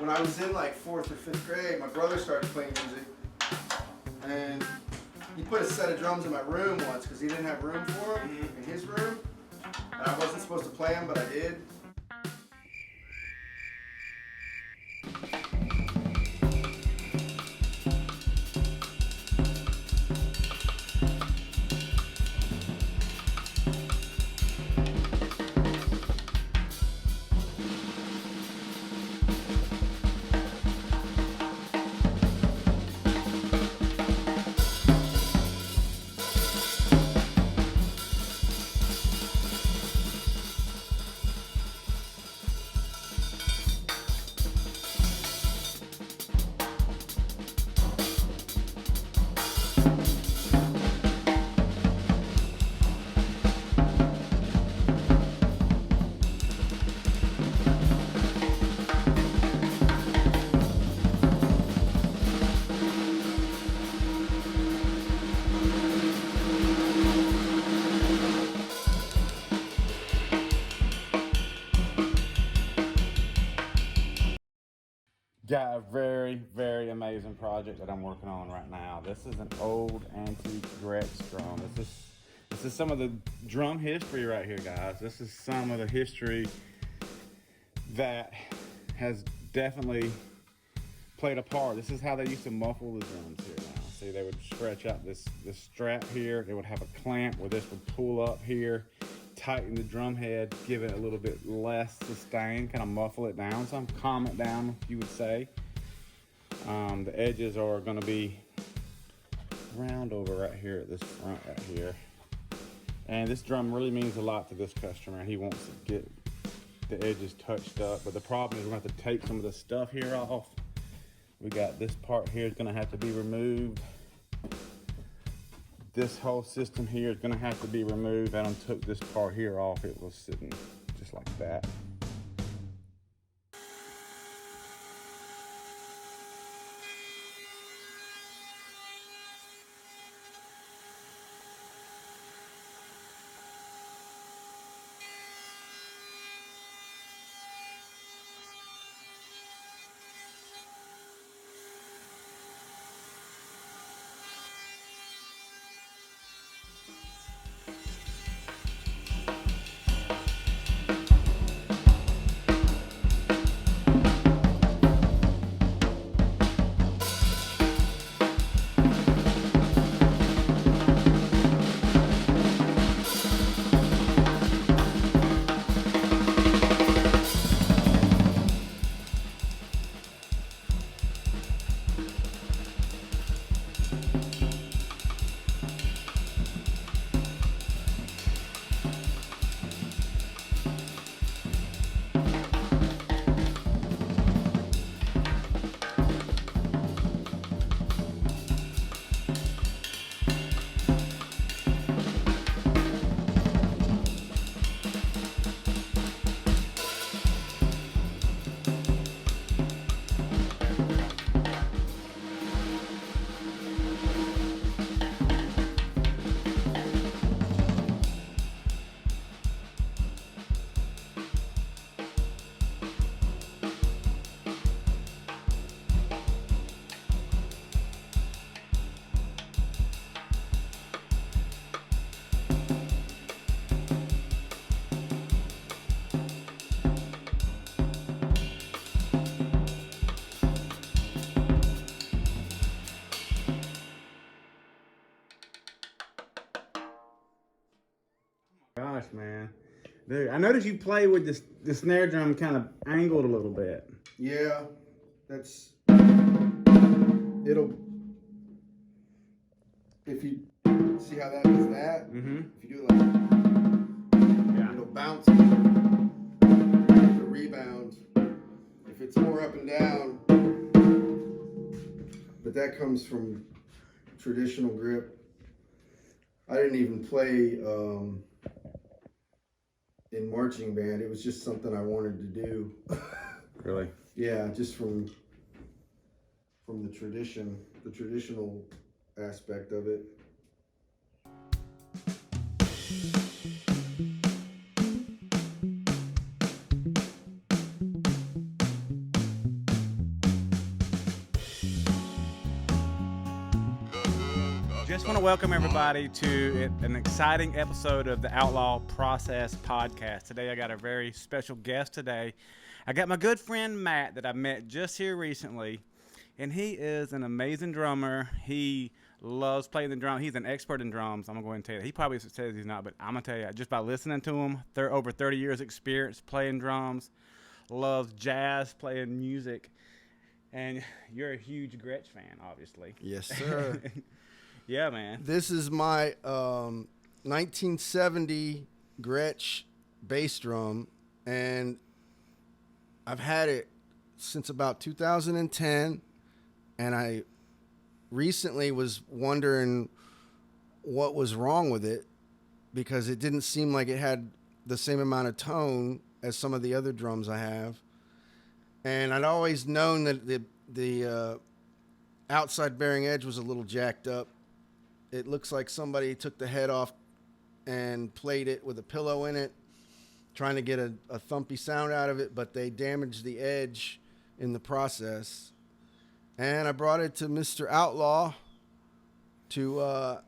when I was in like 4th or 5th grade, my brother started playing music, and he put a set of drums in my room once because he didn't have room for them in his room, and I wasn't supposed to play them, but I did. Got a very, very amazing project that I'm working on right now. This is an old antique Gretsch drum. This is some of the drum history right here, guys. This is some of the history that has definitely played a part. This is how they used to muffle the drums here now. See, they would stretch out this strap here. They would have a clamp where this would pull up here, tighten the drum head, give it a little bit less sustain, kind of muffle it down some, calm it down, you would say. The edges are going to be round over right here at this front right here. And this drum really means a lot to this customer. He wants to get the edges touched up, but the problem is we're going to have to take some of the stuff here off. We got this part here is going to have to be removed. This whole system here is going to have to be removed. I done took this part here off. It was sitting just like that. Gosh, man. Dude, I noticed you play with this the snare drum kind of angled a little bit. Yeah, it'll, if you see how that does that, if you do it like, yeah, it'll bounce the rebound. If it's more up and down, but that comes from traditional grip. I didn't even play in marching band. It was just something I wanted to do. Really? Yeah, just from the traditional aspect of it. Just want to welcome everybody to an exciting episode of the Outlaw Process podcast. Today I got a very special guest today. I got my good friend Matt that I met just here recently, and he is an amazing drummer. He loves playing the drum. He's an expert in drums. I'm going to go ahead and tell you that. He probably says he's not, but I'm going to tell you, just by listening to him, they're over 30 years experience playing drums, loves jazz, playing music, and you're a huge Gretsch fan, obviously. Yes, sir. Yeah, man. This is my 1970 Gretsch bass drum, and I've had it since about 2010, and I recently was wondering what was wrong with it because it didn't seem like it had the same amount of tone as some of the other drums I have. And I'd always known that the outside bearing edge was a little jacked up. It looks like somebody took the head off and played it with a pillow in it, trying to get a thumpy sound out of it, but they damaged the edge in the process. And I brought it to Mr. Outlaw I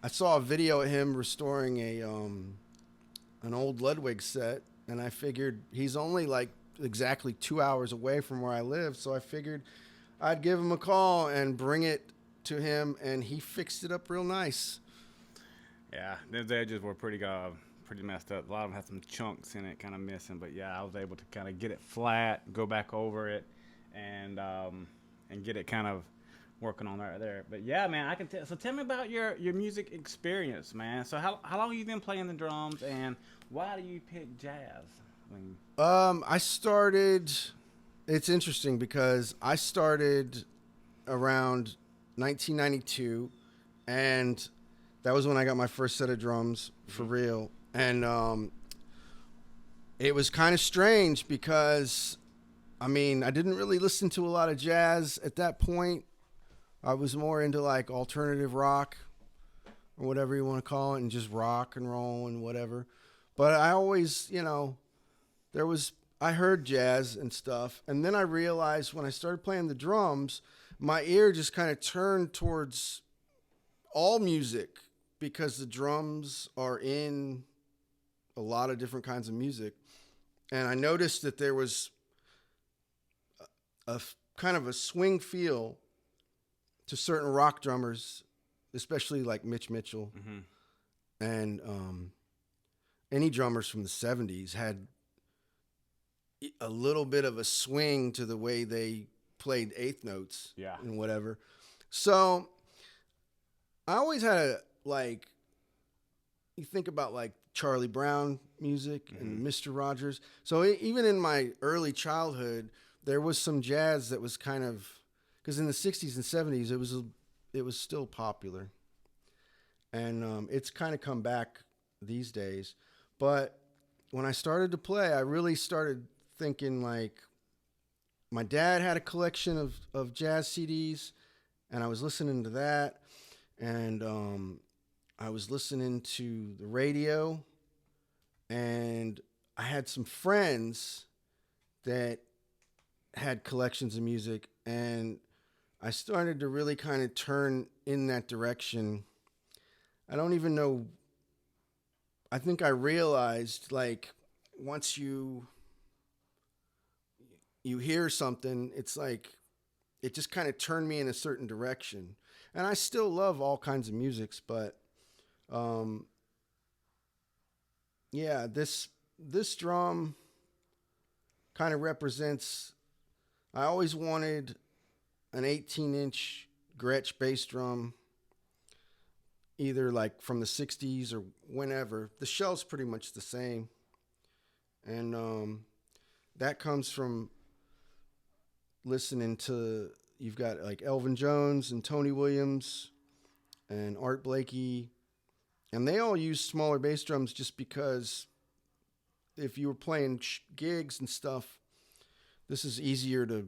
saw a video of him restoring an old Ludwig set, and I figured he's only like exactly 2 hours away from where I live, so I figured I'd give him a call and bring it to him, and he fixed it up real nice. Yeah, those edges were pretty messed up. A lot of them had some chunks in it, kind of missing. But yeah, I was able to kind of get it flat, go back over it, and get it kind of working on right there. But yeah, man, I can tell. So tell me about your music experience, man. So how long have you been playing the drums, and why do you pick jazz? I started. It's interesting because I started around 1992, and that was when I got my first set of drums for real. And it was kind of strange because, I mean, I didn't really listen to a lot of jazz at that point. I was more into like alternative rock or whatever you want to call it, and just rock and roll and whatever. But I always, I heard jazz and stuff. And then I realized when I started playing the drums, my ear just kind of turned towards all music because the drums are in a lot of different kinds of music. And I noticed that there was a kind of a swing feel to certain rock drummers, especially like Mitch Mitchell. Mm-hmm. And any drummers from the 70s had a little bit of a swing to the way they played eighth notes, yeah, and whatever. So I always had you think about like Charlie Brown music, mm-hmm, and Mr. Rogers. So even in my early childhood, there was some jazz that was kind of, because in the 60s and 70s, it was still popular. And it's kind of come back these days. But when I started to play, I really started thinking like, my dad had a collection of jazz CDs, and I was listening to that, and I was listening to the radio, and I had some friends that had collections of music, and I started to really kind of turn in that direction. I don't even know. I think I realized, like, once you hear something, it's like it just kind of turned me in a certain direction. And I still love all kinds of musics, but yeah, this drum kind of represents, I always wanted an 18-inch Gretsch bass drum, either like from the 60s or whenever. The shell's pretty much the same. And that comes from listening to, you've got like Elvin Jones and Tony Williams and Art Blakey, and they all use smaller bass drums just because if you were playing gigs and stuff, this is easier to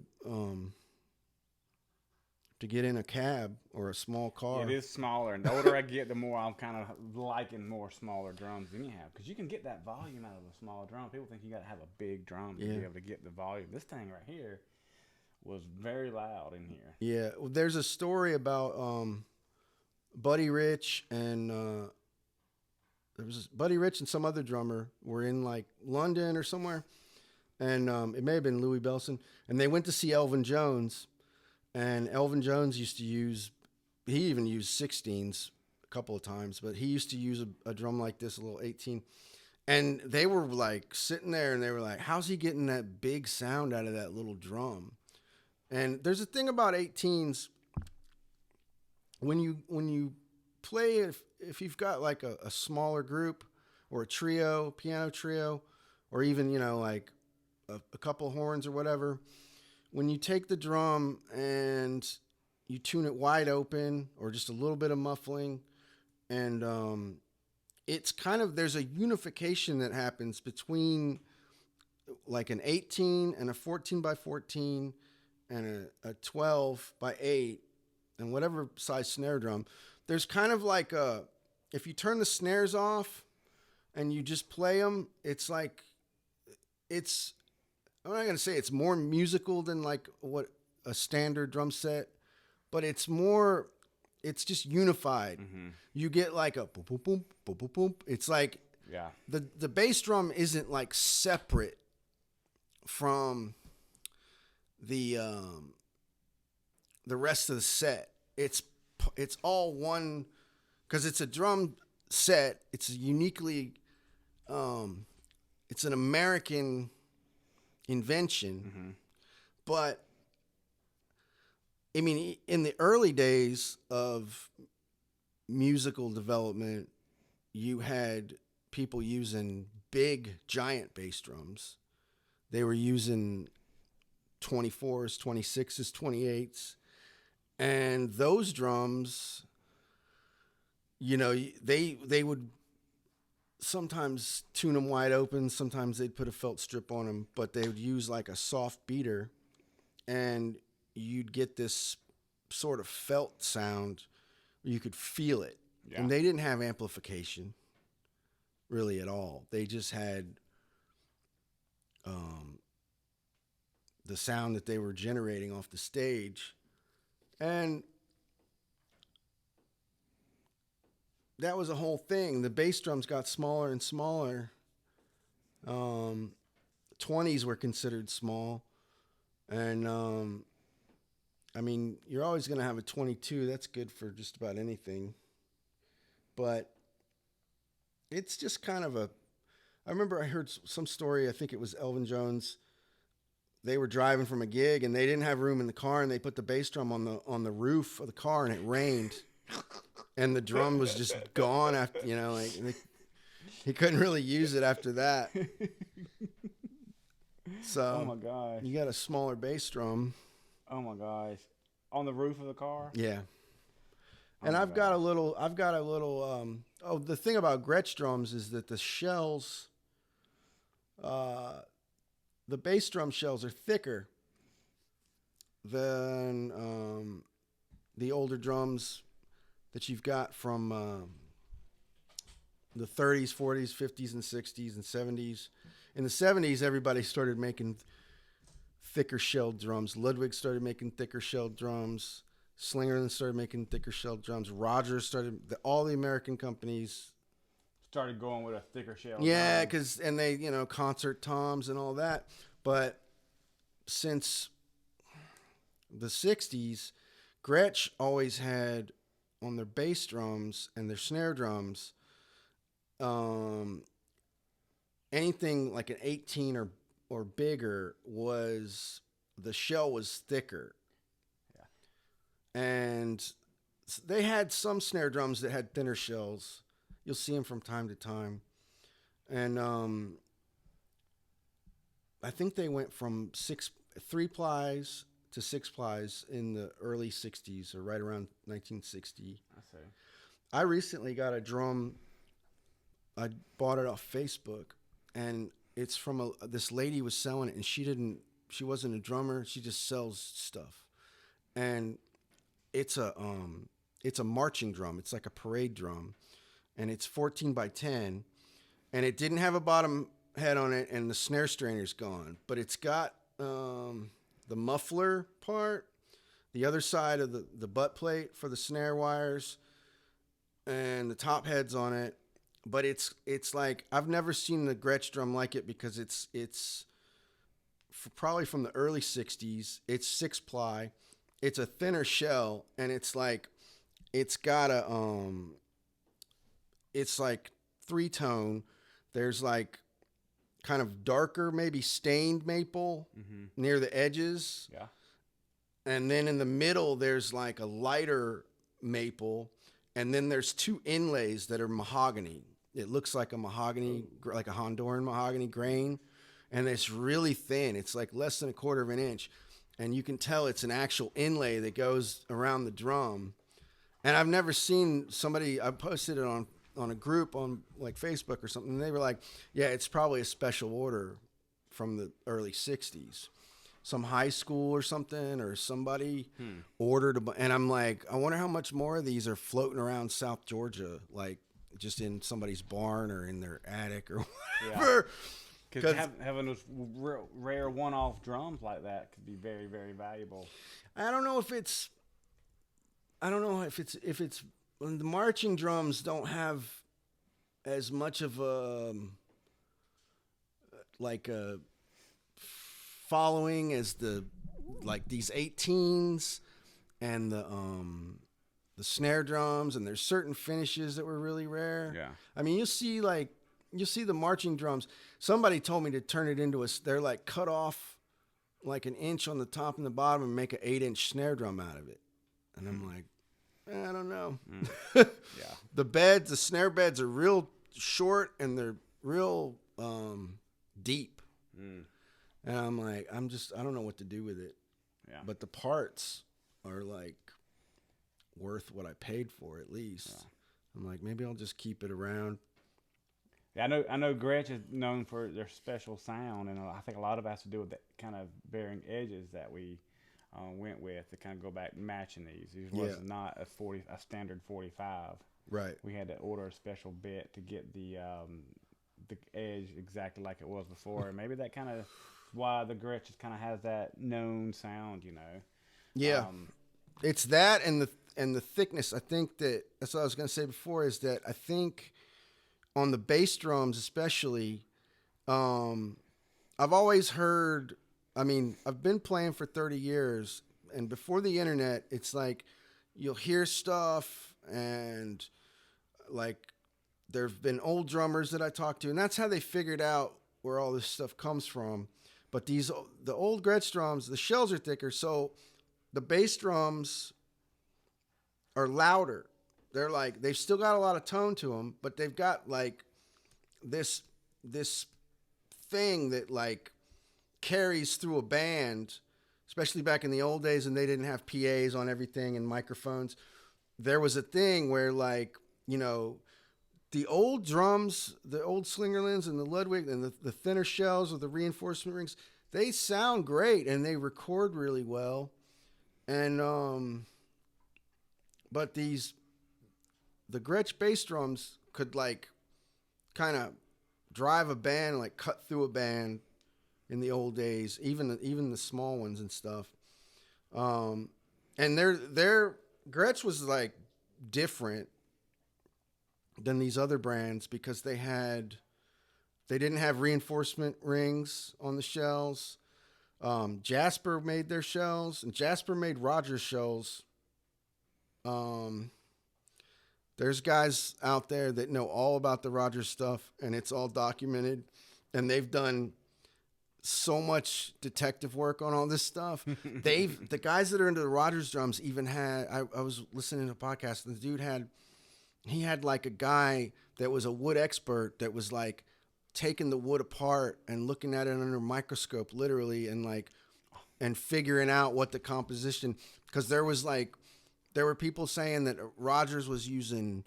get in a cab or a small car. It is smaller, and the older I get, the more I'm kind of liking more smaller drums anyhow, because you can get that volume out of a small drum. People think you got to have a big drum to be able to get the volume. This thing right here was very loud in here. Yeah, there's a story about Buddy Rich and there was Buddy Rich and some other drummer were in like London or somewhere, and it may have been Louis Bellson, and they went to see Elvin Jones, and Elvin Jones used to use, he even used 16s a couple of times, but he used to use a drum like this, a little 18, and they were like sitting there and they were like, how's he getting that big sound out of that little drum? And there's a thing about 18s, when you play, if you've got like a smaller group or a trio, piano trio, or even, you know, like a couple horns or whatever, when you take the drum and you tune it wide open or just a little bit of muffling, and it's kind of, there's a unification that happens between like an 18 and a 14 by 14 and a 12 by 8 and whatever size snare drum. There's kind of like if you turn the snares off and you just play them, it's like, I'm not going to say it's more musical than like what a standard drum set, but it's just unified. Mm-hmm. You get like a boom, boom, boom, boom, boom, boom. It's like, yeah, the bass drum isn't like separate from the rest of the set. It's all one, because it's a drum set. It's uniquely, it's an American invention. Mm-hmm. But I mean, in the early days of musical development, you had people using big, giant bass drums. They were using 24s, 26s, 28s. And those drums, you know, they would sometimes tune them wide open. Sometimes they'd put a felt strip on them, but they would use like a soft beater, and you'd get this sort of felt sound. You could feel it. Yeah. And they didn't have amplification really at all. They just had the sound that they were generating off the stage. And that was a whole thing. The bass drums got smaller and smaller. 20s were considered small. And, I mean, you're always going to have a 22. That's good for just about anything. But it's just kind of I remember I heard some story, I think it was Elvin Jones. They were driving from a gig and they didn't have room in the car, and they put the bass drum on the roof of the car, and it rained. And the drum was just gone after, you know, like he couldn't really use it after that. So, oh my gosh, you got a smaller bass drum. Oh my gosh, on the roof of the car. Yeah. And I've got a little. The thing about Gretsch drums is that the shells, the bass drum shells are thicker than the older drums that you've got from the 30s, 40s, 50s, and 60s and 70s. In the 70s, everybody started making thicker shelled drums. Ludwig started making thicker shelled drums. Slingerland started making thicker shelled drums. Rogers started, all the American companies started going with a thicker shell. Yeah, because, and they, you know, concert toms and all that. But since the 60s, Gretsch always had on their bass drums and their snare drums, anything like an 18 or bigger was, the shell was thicker. Yeah. And they had some snare drums that had thinner shells. You'll see them from time to time. And I think they went from 3 plies to 6 plies in the early 60s, or right around 1960. I see. I recently got a drum. I bought it off Facebook, and it's from this lady was selling it, and she wasn't a drummer. She just sells stuff. And it's a marching drum. It's like a parade drum, and it's 14 by 10, and it didn't have a bottom head on it, and the snare strainer's gone, but it's got the muffler part, the other side of the butt plate for the snare wires, and the top heads on it. But it's like I've never seen the Gretsch drum like it because it's probably from the early '60s. It's 6-ply. It's a thinner shell, and it's like it's got a it's like 3-tone. There's like kind of darker, maybe stained maple near the edges. Yeah. And then in the middle, there's like a lighter maple. And then there's 2 inlays that are mahogany. It looks like a mahogany, like a Honduran mahogany grain. And it's really thin. It's like less than 1/4 of an inch. And you can tell it's an actual inlay that goes around the drum. And I've never seen somebody, I posted it on a group on like Facebook or something. And they were like, yeah, it's probably a special order from the early '60s. Some high school or something, or somebody ordered and I'm like, I wonder how much more of these are floating around South Georgia, like just in somebody's barn or in their attic or whatever. Because having those rare one-off drums like that could be very, very valuable. I don't know if it's when the marching drums don't have as much of a like a following as the like these 18s and the snare drums, and there's certain finishes that were really rare. Yeah. I mean, you'll see the marching drums. Somebody told me to turn it into they're like cut off like 1 inch on the top and the bottom and make an 8-inch snare drum out of it. And I'm like, I don't know. Yeah. The snare beds are real short and they're real deep. And I'm like, I don't know what to do with it. Yeah. But the parts are like worth what I paid for at least. Yeah. I'm like, maybe I'll just keep it around. Yeah, I know Gretsch is known for their special sound, and I think a lot of it has to do with the kind of bearing edges that we went with to kind of go back matching these. These was not a standard 45. Right. We had to order a special bit to get the edge exactly like it was before. And maybe that kind of why the Gretsch just kind of has that known sound, you know. Yeah. It's that and the thickness. I think that's what I was going to say before, is that I think on the bass drums especially, I've always heard, I mean, I've been playing for 30 years, and before the internet, it's like you'll hear stuff, and like there've been old drummers that I talked to, and that's how they figured out where all this stuff comes from. But the old Gretsch drums, the shells are thicker, so the bass drums are louder. They're like, they've still got a lot of tone to them, but they've got like this thing that like carries through a band, especially back in the old days, and they didn't have PAs on everything and microphones. There was a thing where, like, you know, the old drums, the old Slingerlands and the Ludwig and the thinner shells with the reinforcement rings, they sound great and they record really well. And but the Gretsch bass drums could like kind of drive a band, like cut through a band in the old days, even the small ones and stuff. And their Gretsch was like different than these other brands because they didn't have reinforcement rings on the shells. Jasper made their shells, and Jasper made Rogers shells. There's guys out there that know all about the Rogers stuff, and it's all documented, and they've done so much detective work on all this stuff. The guys that are into the Rogers drums even had, I was listening to a podcast, and the dude had like a guy that was a wood expert that was like taking the wood apart and looking at it under a microscope, literally, and figuring out what the composition, because there were people saying that Rogers was using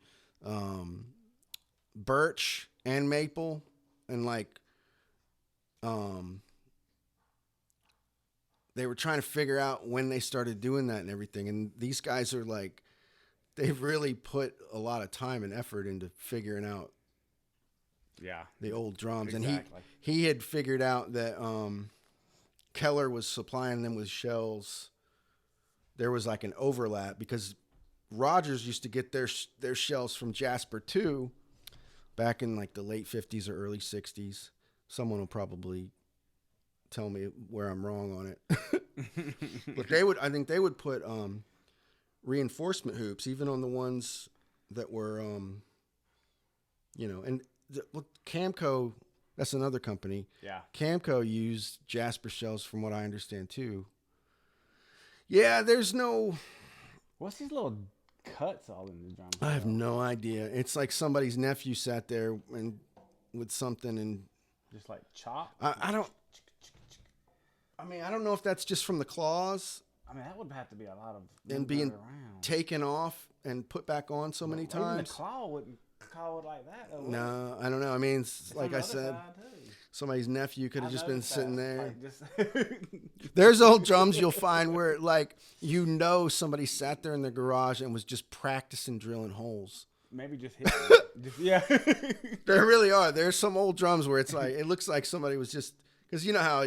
birch and maple, and like they were trying to figure out when they started doing that and everything. And these guys are like, they've really put a lot of time and effort into figuring out the old drums. Exactly. And he had figured out that Keller was supplying them with shells. There was like an overlap because Rogers used to get their shells from Jasper too, back in like the late 50s or early 60s. Someone will probably tell me where I'm wrong on it. But I think they would put reinforcement hoops even on the ones that were and Camco, that's another company. Yeah. Camco used Jasper shells from what I understand too. Yeah, there's no. What's these little cuts all in the drum? I have no idea. It's like somebody's nephew sat there and with something and just like chop. I don't. I mean, I don't know if that's just from the claws. I mean, that would have to be a lot of and being taken off and put back on so many times. Even the claw wouldn't claw it like that. Though, no, I don't know. I mean, it's like I said, somebody's nephew could have just been sitting there. There's old drums you'll find where, like, somebody sat there in their garage and was just practicing drilling holes. Maybe just hit yeah. There really are. There's some old drums where it's like, it looks like somebody was just, because you know how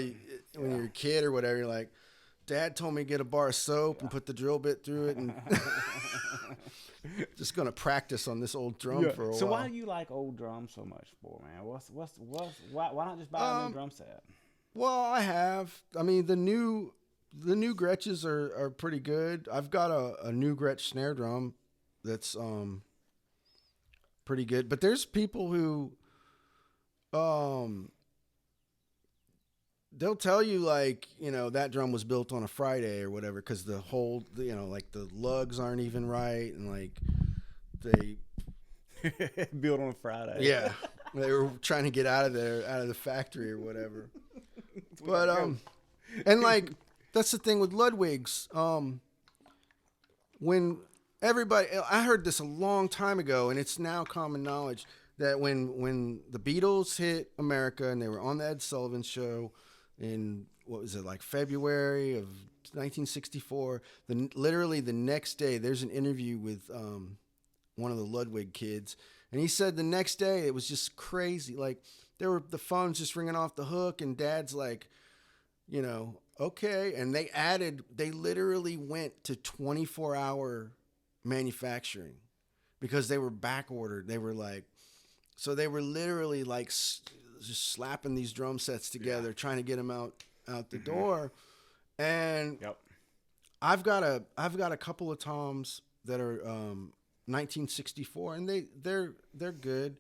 when you're a kid or whatever, you're like, Dad told me to get a bar of soap and put the drill bit through it and just going to practice on this old drum for a while. So why do you like old drums so much for, man? Why not just buy a new drum set? Well, I mean, the new Gretsches are pretty good. I've got a new Gretsch snare drum that's pretty good. But there's people who they'll tell you, like, that drum was built on a Friday or whatever because the whole, like the lugs aren't even right and like they built on a Friday. Yeah, they were trying to get out of the factory or whatever. But and like that's the thing with Ludwigs. When I heard this a long time ago, and it's now common knowledge that when the Beatles hit America and they were on the Ed Sullivan Show in, what was it, like February of 1964, literally the next day there's an interview with one of the Ludwig kids, and he said the next day it was just crazy. Like the phones just ringing off the hook, and Dad's like, okay, and they literally went to 24-hour manufacturing because they were back ordered. They were like, so they were literally like just slapping these drum sets together, trying to get them out the door. And I've got a couple of toms that are 1964, and they're good,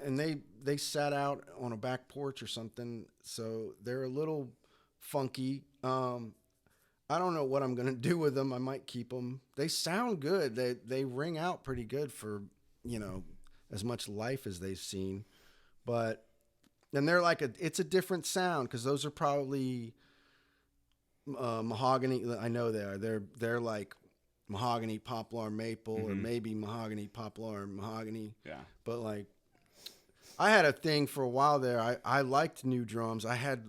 and they sat out on a back porch or something, so they're a little funky. I don't know what I'm gonna do with them. I might keep them. They sound good. They ring out pretty good for as much life as they've seen, but then they're like it's a different sound because those are probably mahogany. I know they are. They're like mahogany, poplar, maple, or maybe mahogany, poplar, mahogany. Yeah. But like, I had a thing for a while there. I liked new drums. I had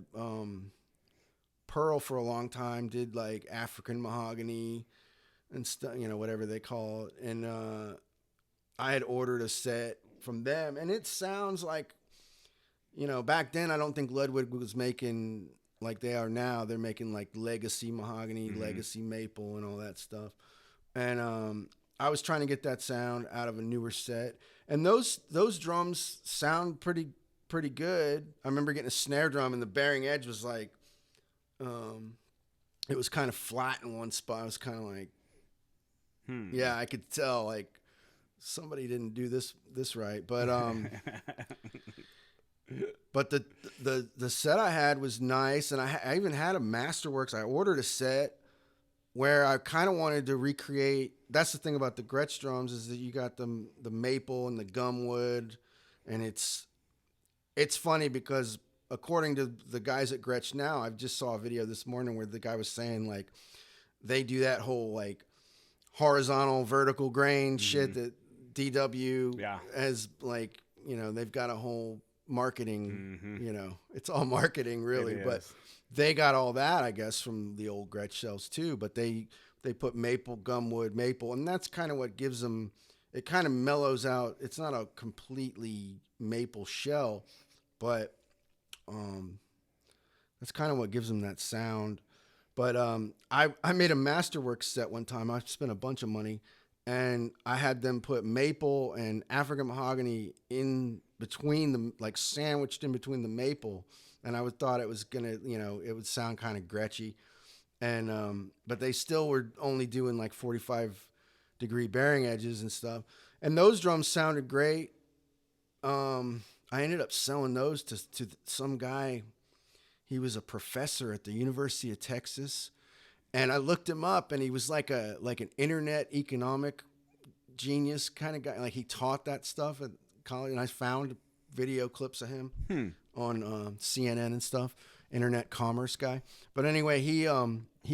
Pearl for a long time. Did like African mahogany and stuff, whatever they call it. And I had ordered a set from them, and it sounds like, back then I don't think Ludwig was making like they are now. They're making like legacy mahogany, legacy maple, and all that stuff. And I was trying to get that sound out of a newer set, and those drums sound pretty good. I remember getting a snare drum, and the bearing edge was like, it was kind of flat in one spot. I was kind of like, yeah, I could tell like somebody didn't do this right, but but the set I had was nice, and I even had a Masterworks. I ordered a set where I kind of wanted to recreate. That's the thing about the Gretsch drums, is that you got the maple and the gumwood, and it's funny because according to the guys at Gretsch now, I just saw a video this morning where the guy was saying like they do that whole like horizontal vertical grain shit that DW has, like, they've got a whole marketing, it's all marketing really, but they got all that, I guess, from the old Gretsch shells too, but they put maple, gumwood, maple, and that's kind of what gives them, it kind of mellows out. It's not a completely maple shell, but that's kind of what gives them that sound. But I made a Masterworks set one time. I spent a bunch of money, and I had them put maple and African mahogany in between them, like sandwiched in between the maple. And I thought it was gonna, it would sound kind of Gretchy. And but they still were only doing like 45-degree bearing edges and stuff. And those drums sounded great. I ended up selling those to some guy. He was a professor at the University of Texas. And I looked him up, and he was like an internet economic genius kind of guy. Like he taught that stuff at college, and I found video clips of him on CNN and stuff. Internet commerce guy. But anyway, he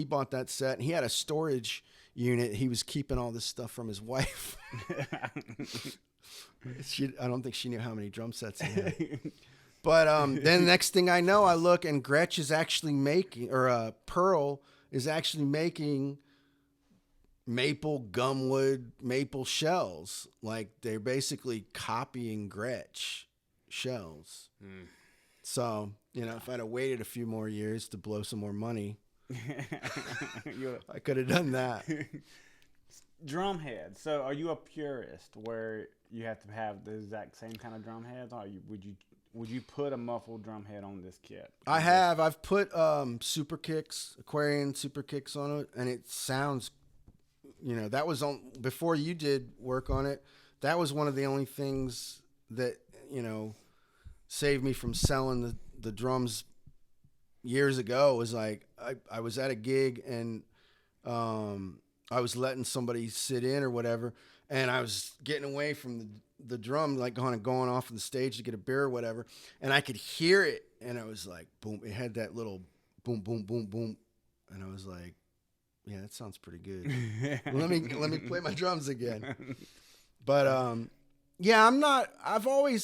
bought that set, and he had a storage unit. He was keeping all this stuff from his wife. I don't think she knew how many drum sets he had. But then next thing I know, I look, and Gretsch is actually making, or Pearl is actually making maple gumwood maple shells. Like they're basically copying Gretsch shells. So, if I'd have waited a few more years to blow some more money, I could have done that. Drum head. So are you a purist where you have to have the exact same kind of drum heads, or would you put a muffled drum head on this kit? I've put super kicks, Aquarian super kicks on it, and it sounds, that was on before you did work on it. That was one of the only things that, saved me from selling the drums years ago. Was like I was at a gig, and I was letting somebody sit in or whatever, and I was getting away from the drum, like kind of going off of the stage to get a beer or whatever, and I could hear it, and I was like, boom, it had that little boom, boom, boom, boom, and I was like, yeah, that sounds pretty good. let me play my drums again. But yeah,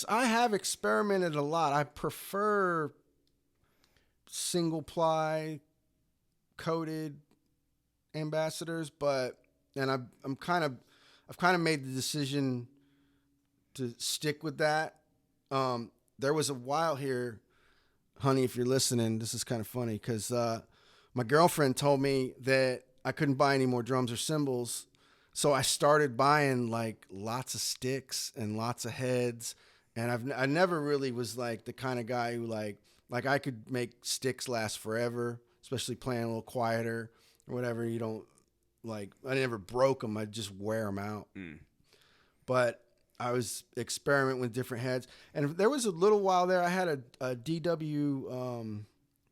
I have experimented a lot. I prefer single ply coated ambassadors, and I've kind of made the decision to stick with that. There was a while here, honey, if you're listening, this is kind of funny, because my girlfriend told me that I couldn't buy any more drums or cymbals, so I started buying like lots of sticks and lots of heads. And I never really was like the kind of guy who like I could make sticks last forever, especially playing a little quieter or whatever. You don't like, I never broke them. I just wear them out. But I was experimenting with different heads. And there was a little while there, I had a DW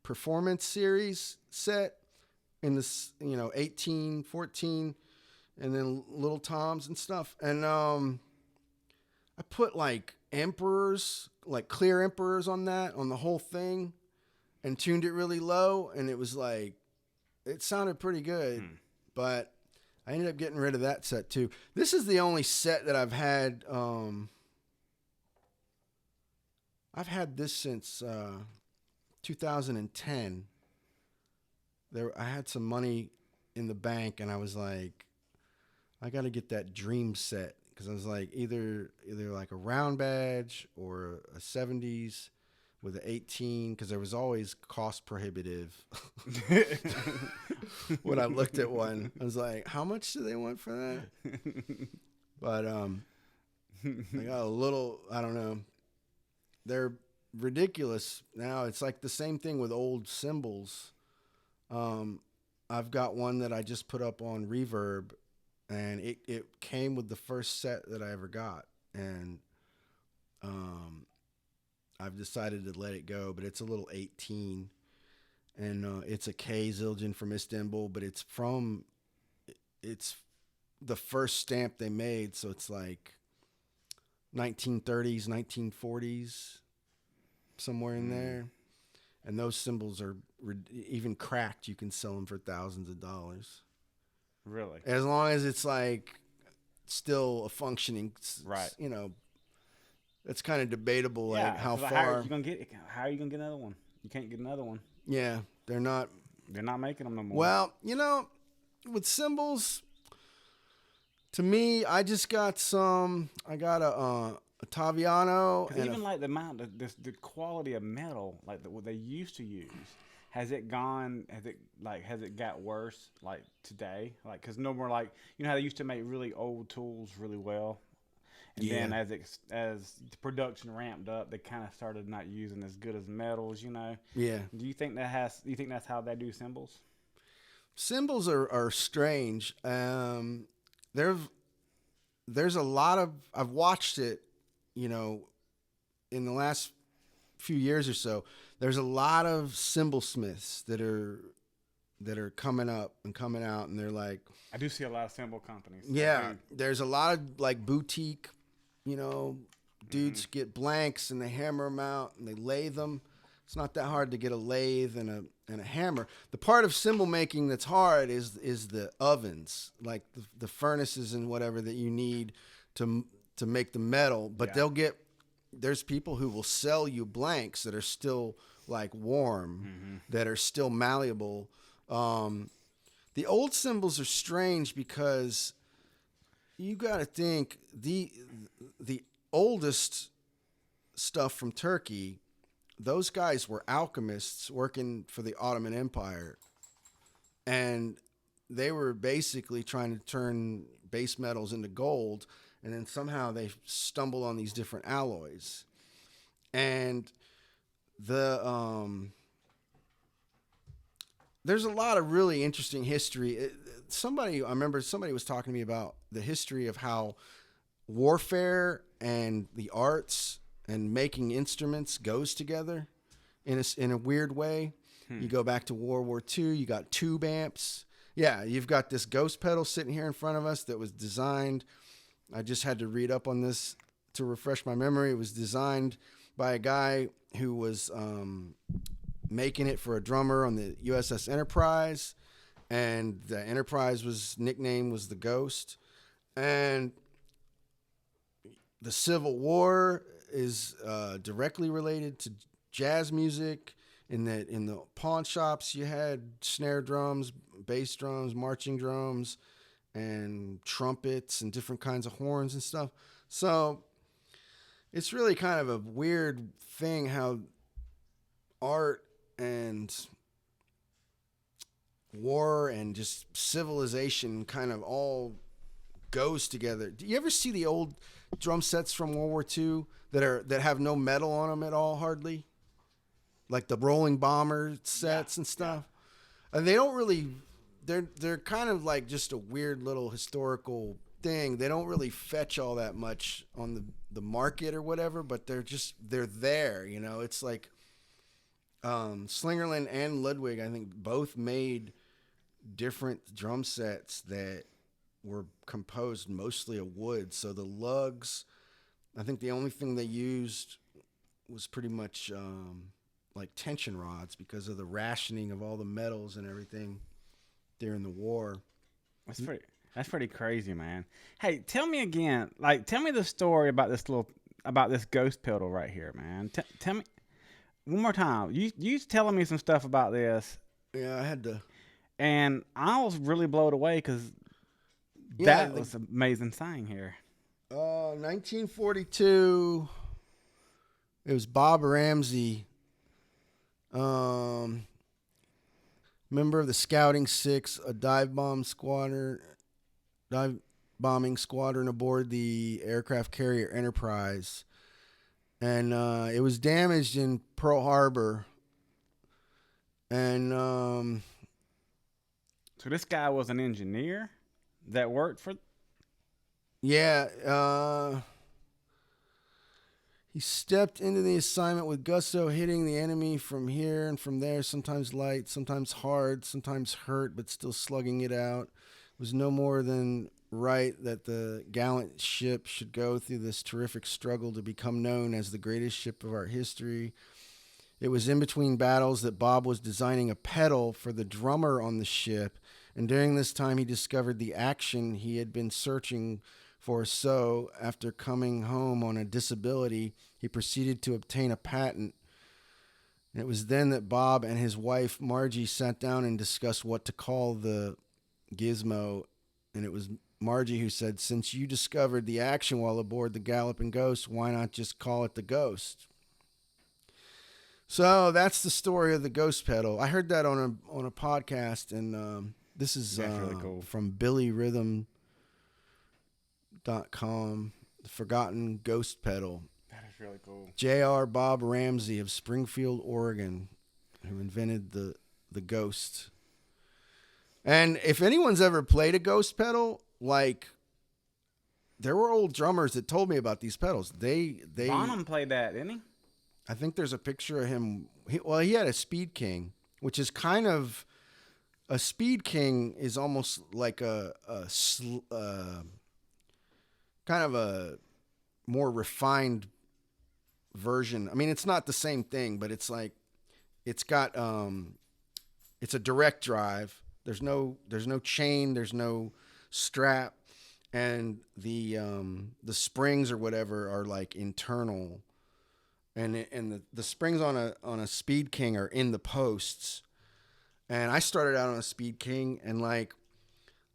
performance series set in this, 18, 14, and then little toms and stuff. And I put like emperors, like clear emperors on the whole thing, and tuned it really low. And it was like, it sounded pretty good, but I ended up getting rid of that set too. This is the only set that I've had. I've had this since 2010. I had some money in the bank, and I was like, I got to get that dream set, because I was like, either like a round badge or a 70s with an 18, because there was always cost prohibitive. When I looked at one, I was like, how much do they want for that? But I got a little, I don't know. They're ridiculous now. It's like the same thing with old cymbals. I've got one that I just put up on Reverb, and it came with the first set that I ever got. And I've decided to let it go, but it's a little 18, and it's a K Zildjian from Istanbul, but it's the first stamp they made, so it's like 1930s, 1940s, somewhere in there. And those cymbals are even cracked. You can sell them for thousands of dollars. Really? As long as it's like still a functioning, right? It's kind of debatable, yeah, like how far. How are you gonna get another one? You can't get another one. Yeah, they're not making them no more. Well, with cymbals, to me, I just got some. I got a Taviano, and even like the amount, the quality of metal, like what they used to use, has it gone? Has it got worse like today? Like, cause no more like how they used to make really old tools really well, and Yeah. then as the production ramped up, they kind of started not using as good as metals. Yeah. Do you think that's how they do cymbals? Cymbals are strange. There there's a lot of I've watched it, you know, in the last few years or so. There's a lot of cymbal smiths that are coming up and coming out, and they're like, I do see a lot of cymbal companies. yeah, there's a lot of like boutique, you know, dudes get blanks and they hammer them out and they lathe them. It's not that hard to get a lathe and a hammer. The part of cymbal making that's hard is the ovens, like the furnaces and whatever that you need to make the metal. But there's people who will sell you blanks that are still like warm, that are still malleable. The old cymbals are strange because you got to think the oldest stuff from Turkey. Those guys were alchemists working for the Ottoman Empire, and they were basically trying to turn base metals into gold, and then somehow they stumbled on these different alloys. And there's a lot of really interesting history. I remember somebody was talking to me about the history of how warfare and the arts and making instruments goes together in a weird way. You go back to World War II, you got tube amps. Yeah, you've got this ghost pedal sitting here in front of us that was designed. I just had to read up on this to refresh my memory. It was designed by a guy who was making it for a drummer on the USS Enterprise, and the Enterprise nickname was the Ghost. And the Civil War is directly related to jazz music. In the pawn shops, you had snare drums, bass drums, marching drums, and trumpets and different kinds of horns and stuff. So it's really kind of a weird thing how art and war and just civilization kind of all goes together. Do you ever see the old drum sets from World War II that have no metal on them at all, hardly? Like the rolling bomber sets and stuff. And they don't really, they're kind of like just a weird little historical thing. They don't really fetch all that much on the market or whatever, but they're there, you know. It's like Slingerland and Ludwig, I think, both made different drum sets that were composed mostly of wood. So the lugs, I think the only thing they used was pretty much like tension rods because of the rationing of all the metals and everything during the war. That's pretty crazy, man. Hey, tell me again, tell me the story about this ghost pedal right here, man. Tell me one more time. You was telling me some stuff about this. Yeah, I had to. And I was really blown away because that was an amazing thing here. 1942. It was Bob Ramsey, member of the Scouting Six, a dive bombing squadron aboard the aircraft carrier Enterprise, and it was damaged in Pearl Harbor. And so this guy was an engineer that worked for. Yeah. He stepped into the assignment with gusto, hitting the enemy from here and from there, sometimes light, sometimes hard, sometimes hurt, but still slugging it out. It was no more than right that the gallant ship should go through this terrific struggle to become known as the greatest ship of our history. It was in between battles that Bob was designing a pedal for the drummer on the ship, and during this time he discovered the action he had been searching for. So, after coming home on a disability, he proceeded to obtain a patent. And it was then that Bob and his wife, Margie, sat down and discussed what to call the gizmo. And it was Margie who said, "Since you discovered the action while aboard the Galloping Ghost, why not just call it the Ghost?" So that's the story of the ghost pedal. I heard that on a podcast, and this is That's really cool. from BillyRhythm.com, the Forgotten Ghost Pedal. That is really cool. J.R. Bob Ramsey of Springfield, Oregon, who invented the ghost. And if anyone's ever played a ghost pedal, like, there were old drummers that told me about these pedals. They Bonham played that, didn't he? I think there's a picture of him. He had a Speed King, which is kind of a Speed King is almost like a kind of a more refined version. I mean, it's not the same thing, but it's like it's got it's a direct drive. There's no chain. There's no strap, and the springs or whatever are like internal. And the springs on a Speed King are in the posts. And I started out on a Speed King, and like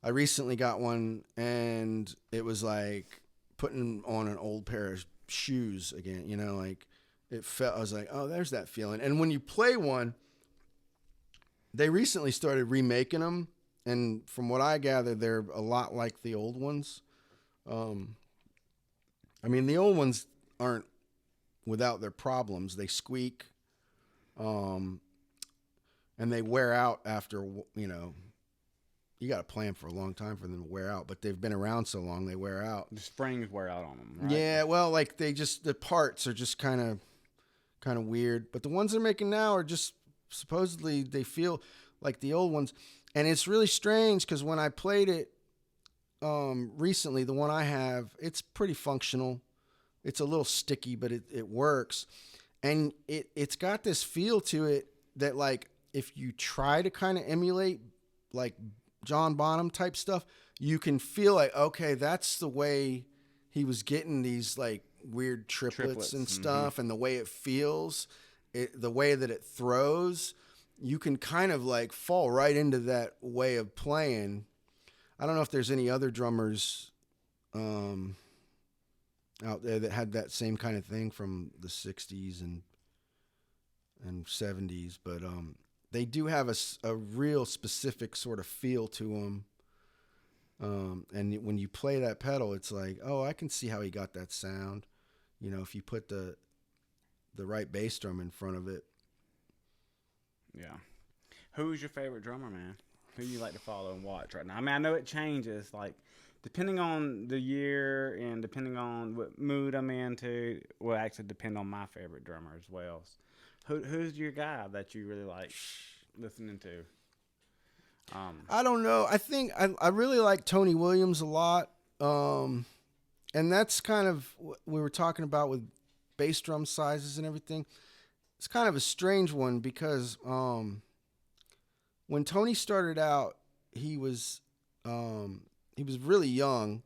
I recently got one, and it was like putting on an old pair of shoes again. You know, like it felt. I was like, oh, there's that feeling. And when you play one, they recently started remaking them, and from what I gather, they're a lot like the old ones. I mean, the old ones aren't without their problems. They squeak, and they wear out after, you know, you got to play them for a long time for them to wear out, but they've been around so long, they wear out. The springs wear out on them, right? Yeah, well, like the parts are just kind of weird, but the ones they're making now are just supposedly they feel like the old ones. And it's really strange because when I played it recently, the one I have, it's pretty functional. It's a little sticky, but it works. And it's got this feel to it that, like, if you try to kind of emulate, like, John Bonham type stuff, you can feel like, okay, that's the way he was getting these, like, weird triplets and stuff, mm-hmm. And the way it feels, the way that it throws, you can kind of, like, fall right into that way of playing. I don't know if there's any other drummers out there that had that same kind of thing from the 60s and 70s, but they do have a real specific sort of feel to them. And when you play that pedal, it's like, oh, I can see how he got that sound. You know, if you put the right bass drum in front of it. Yeah. Who's your favorite drummer, man? Who you like to follow and watch right now? I mean, I know it changes, like, depending on the year and depending on what mood I'm into, will actually depend on my favorite drummer as well. Who's your guy that you really like listening to? I don't know. I think I really like Tony Williams a lot. And that's kind of what we were talking about with bass drum sizes and everything. It's kind of a strange one because when Tony started out, he was really young,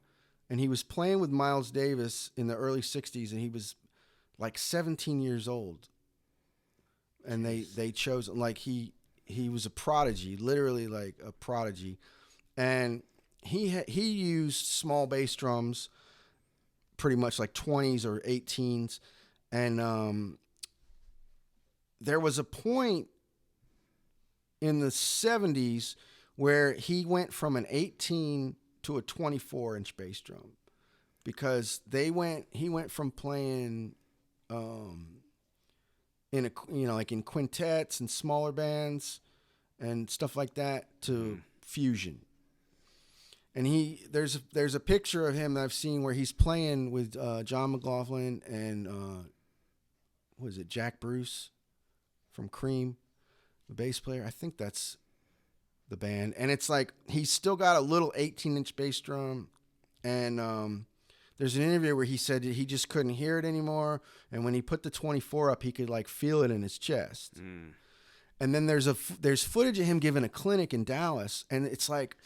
and he was playing with Miles Davis in the early 60s, and he was like 17 years old. And they chose, like, he was a prodigy, literally like a prodigy. And he used small bass drums, pretty much like 20s or 18s. And there was a point in the 70s where he went from an 18 to a 24-inch bass drum, because he went from playing in like in quintets and smaller bands and stuff like that to fusion. And there's a picture of him that I've seen where he's playing with John McLaughlin and what is it, Jack Bruce from Cream, the bass player. I think that's the band. And it's like he's still got a little 18-inch bass drum, and there's an interview where he said that he just couldn't hear it anymore, and when he put the 24 up, he could like feel it in his chest. And then there's footage of him giving a clinic in Dallas, and it's like,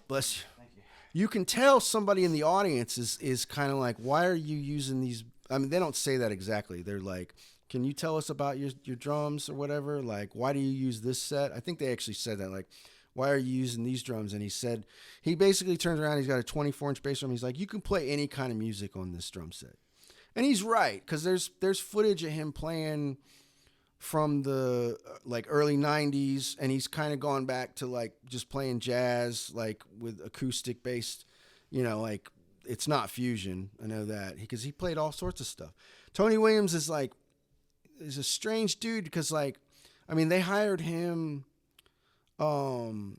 bless you. Thank you. You can tell somebody in the audience is kind of like, why are you using these? I mean, they don't say that exactly. They're like, can you tell us about your drums or whatever? Like, why do you use this set? I think they actually said that, like, why are you using these drums? And he said, he basically turns around, he's got a 24-inch bass drum. He's like, you can play any kind of music on this drum set. And he's right, because there's footage of him playing from the like early 90s, and he's kind of gone back to like just playing jazz, like with acoustic based, like it's not fusion. I know that because he played all sorts of stuff. Tony Williams is a strange dude because they hired him. You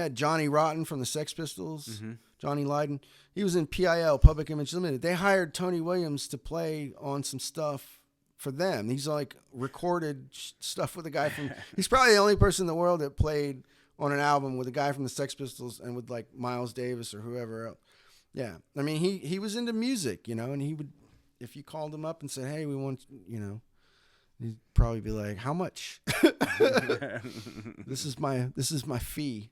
had Johnny Rotten from the Sex Pistols, Mm-hmm. Johnny Lydon. He was in PIL, Public Image Limited. They hired Tony Williams to play on some stuff for them. He's recorded stuff with a guy from. He's probably the only person in the world that played on an album with a guy from the Sex Pistols and with Miles Davis or whoever else. Yeah, he was into music, and he would, if you called him up and said, "Hey, we want," he'd probably be like, "How much?" This is my fee.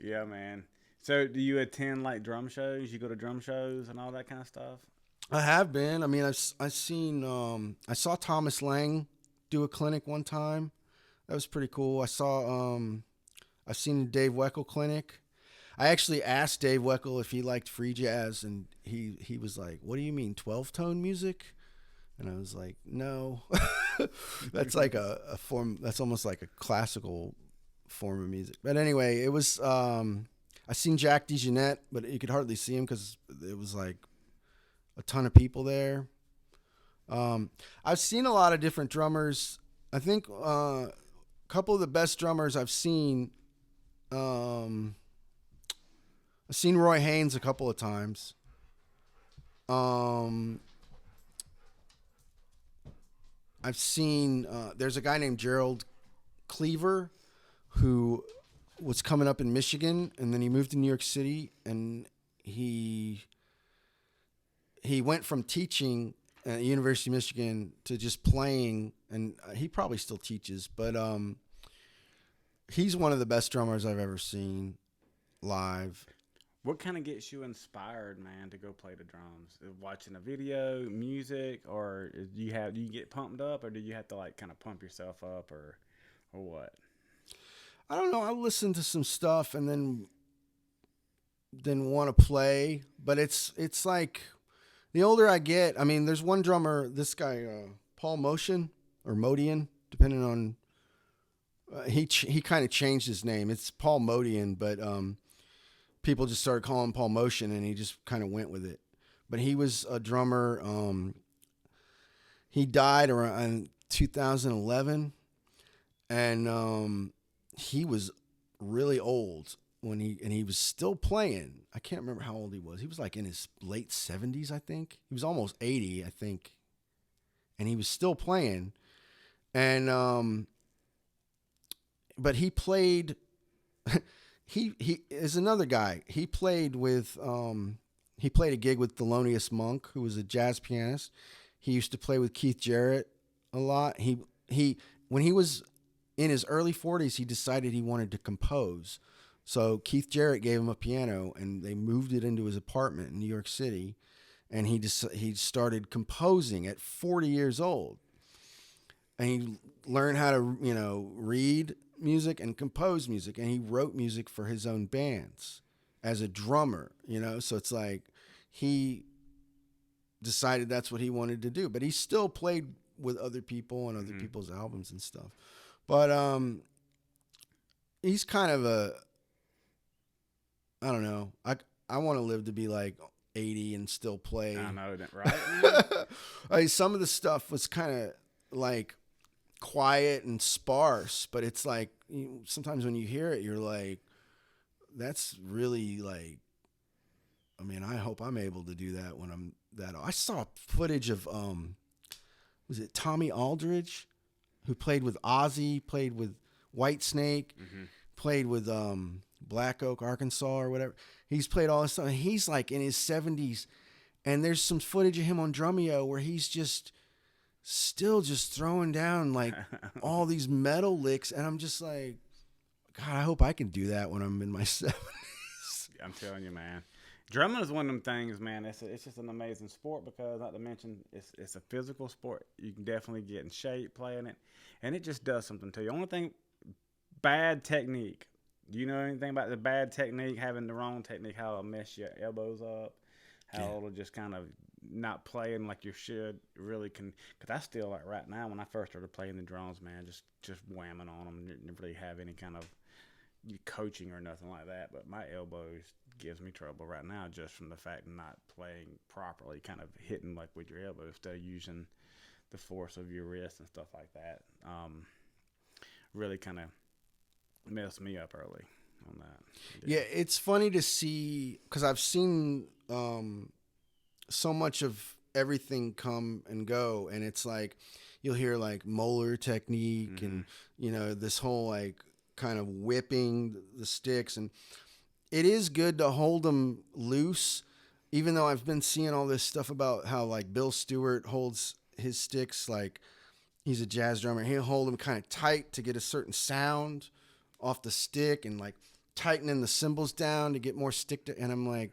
Yeah, man. So do you attend drum shows? You go to drum shows and all that kind of stuff? I have been. I've seen. I saw Thomas Lang do a clinic one time. That was pretty cool. I've seen the Dave Weckl clinic. I actually asked Dave Weckl if he liked free jazz, and he was like, "What do you mean, 12-tone music?" And I was like, "No, that's like a form. That's almost like a classical form of music." But anyway, it was. I seen Jack DeJohnette, but you could hardly see him because it was like a ton of people there. I've seen a lot of different drummers. I think a couple of the best drummers I've seen. I've seen Roy Haynes a couple of times. I've seen there's a guy named Gerald Cleaver who was coming up in Michigan, and then he moved to New York City, and he went from teaching at the University of Michigan to just playing, and he probably still teaches, but he's one of the best drummers I've ever seen live. What kind of gets you inspired, man, to go play the drums? Watching a video, music, or do you get pumped up, or do you have to kind of pump yourself up, or what? I don't know. I listen to some stuff and then want to play, but it's like the older I get. There's one drummer, this guy Paul Motion or Modian, depending on. He kind of changed his name. It's Paul Modian, but people just started calling him Paul Motion, and he just kind of went with it. But he was a drummer. He died around 2011, and he was really old when he was still playing. I can't remember how old he was. He was in his late 70s, I think. He was almost 80, I think, and he was still playing. And but he played. He is another guy. He played a gig with Thelonious Monk, who was a jazz pianist. He used to play with Keith Jarrett a lot. He when he was in his early 40s, he decided he wanted to compose. So Keith Jarrett gave him a piano, and they moved it into his apartment in New York City, and he started composing at 40 years old. And he learned how to, read music and compose music, and he wrote music for his own bands as a drummer, so it's he decided that's what he wanted to do, but he still played with other people on other people's albums and stuff. But he's kind of I don't know, I want to live to be 80 and still play. I know that, right? Some of the stuff was kind of quiet and sparse, but it's sometimes when you hear it, you're like, that's really I hope I'm able to do that when I'm that old. I saw footage of was it Tommy Aldridge, who played with Ozzy, played with Whitesnake, played with Black Oak, Arkansas, or whatever. He's played all this stuff, and he's in his 70s, and there's some footage of him on Drumeo where he's still just throwing down all these metal licks, and I'm just God, I hope I can do that when I'm in my 70s. I'm telling you, man. Drumming is one of them things, man. It's just an amazing sport because, not to mention, it's a physical sport. You can definitely get in shape playing it, and it just does something to you. Only thing, bad technique. Do you know anything about the bad technique, having the wrong technique, how it'll mess your elbows up? how it'll just kind of not playing like you should really can. Because I still, like right now, when I first started playing the drums, man, just whamming on them, didn't really have any kind of coaching or nothing like that. But my elbows gives me trouble right now just from the fact of not playing properly, kind of hitting like with your elbow instead of using the force of your wrist and stuff like that. Really kind of messed me up early on that. Yeah, it's funny to see because I've seen so much of everything come and go, and it's like you'll hear like molar technique and this whole like kind of whipping the sticks, and it is good to hold them loose. Even though I've been seeing all this stuff about how like Bill Stewart holds his sticks like he's a jazz drummer, he'll hold them kind of tight to get a certain sound off the stick and like tightening the cymbals down to get more stick to, and I'm like,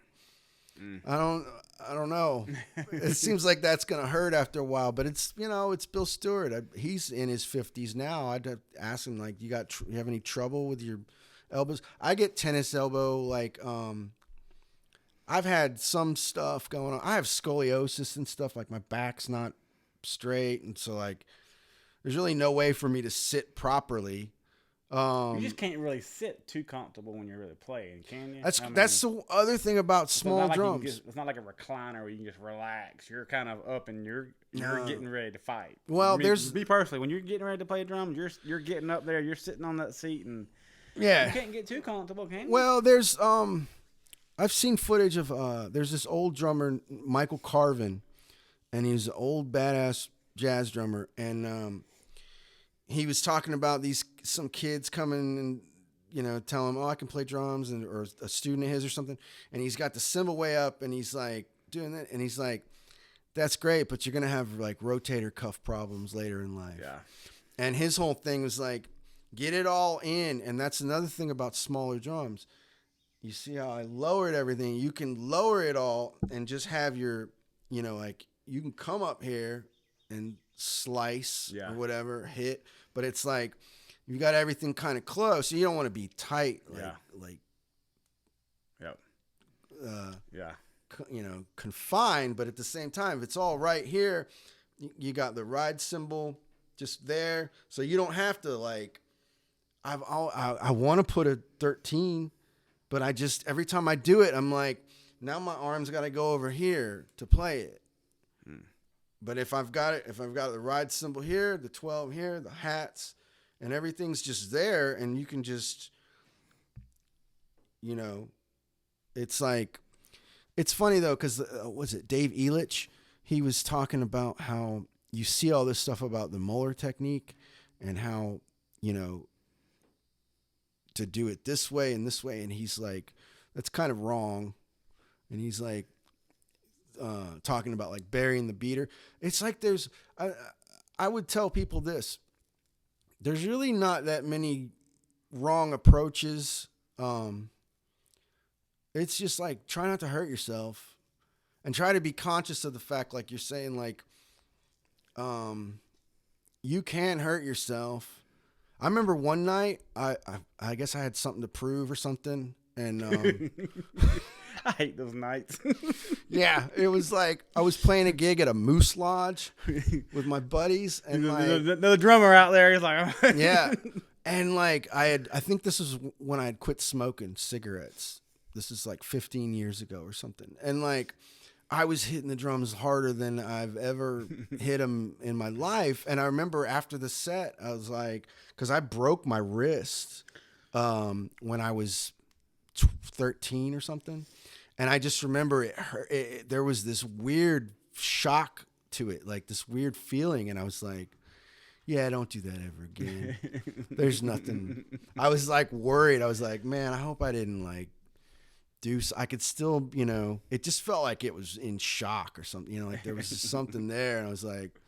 I don't know. It seems like that's gonna hurt after a while, but it's it's Bill Stewart. He's in his 50s now. I'd have to ask him like, you have any trouble with your elbows? I get tennis elbow. Like I've had some stuff going on. I have scoliosis and stuff. Like my back's not straight, and so like there's really no way for me to sit properly. You just can't really sit too comfortable when you're really playing, can you? That's the other thing about small drums. It's not like a recliner where you can just relax. You're kind of up and you're getting ready to fight. Well, me personally, when you're getting ready to play drums, you're getting up there, you're sitting on that seat, and you can't get too comfortable, can you? Well, there's I've seen footage of there's this old drummer, Michael Carvin, and he's an old badass jazz drummer, and he was talking about some kids coming and tell him, oh, I can play drums, or a student of his or something, and he's got the cymbal way up, and he's like doing that, and he's like, that's great, but you're gonna have like rotator cuff problems later in life. Yeah. And his whole thing was like, get it all in, and that's another thing about smaller drums. You see how I lowered everything? You can lower it all and just have your, like you can come up here and slice or whatever, hit, but it's like you got everything kind of close. So you don't want to be tight, confined, but at the same time, if it's all right here, you got the ride cymbal just there, so you don't have to like. I want to put a 13, but I just every time I do it, I'm like, now my arm's got to go over here to play it. But if I've got the ride cymbal here, the 12 here, the hats, and everything's just there, and you can just, it's like, it's funny though, because was it Dave Elitch? He was talking about how you see all this stuff about the molar technique and how, to do it this way, and he's like, that's kind of wrong. And he's like, talking about like burying the beater. It's like I would tell people this. There's really not that many wrong approaches. It's just like try not to hurt yourself and try to be conscious of the fact, like you're saying, like you can hurt yourself. I remember one night I guess I had something to prove or something, and I hate those nights. Yeah, it was like I was playing a gig at a Moose Lodge with my buddies, and the drummer out there is like, yeah, and like I think this was when I had quit smoking cigarettes. This is like 15 years ago or something, and like I was hitting the drums harder than I've ever hit them in my life. And I remember after the set, I was like, because I broke my wrist when I was 13 or something. And I just remember it hurt. There was this weird shock to it, like this weird feeling. And I was like, yeah, don't do that ever again. There's nothing. I was like worried. I was like, man, I hope I didn't like do. I could still, it just felt like it was in shock or something, like there was just something there. And I was like,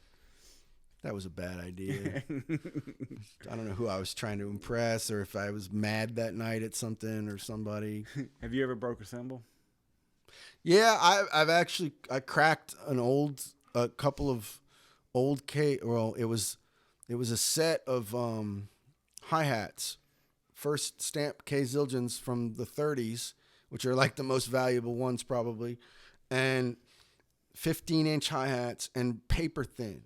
that was a bad idea. I don't know who I was trying to impress or if I was mad that night at something or somebody. Have you ever broke a cymbal? Yeah, I cracked a couple of old it was a set of hi-hats, first stamp K Zildjians from the 30s, which are like the most valuable ones probably. and 15-inch hi-hats and paper thin.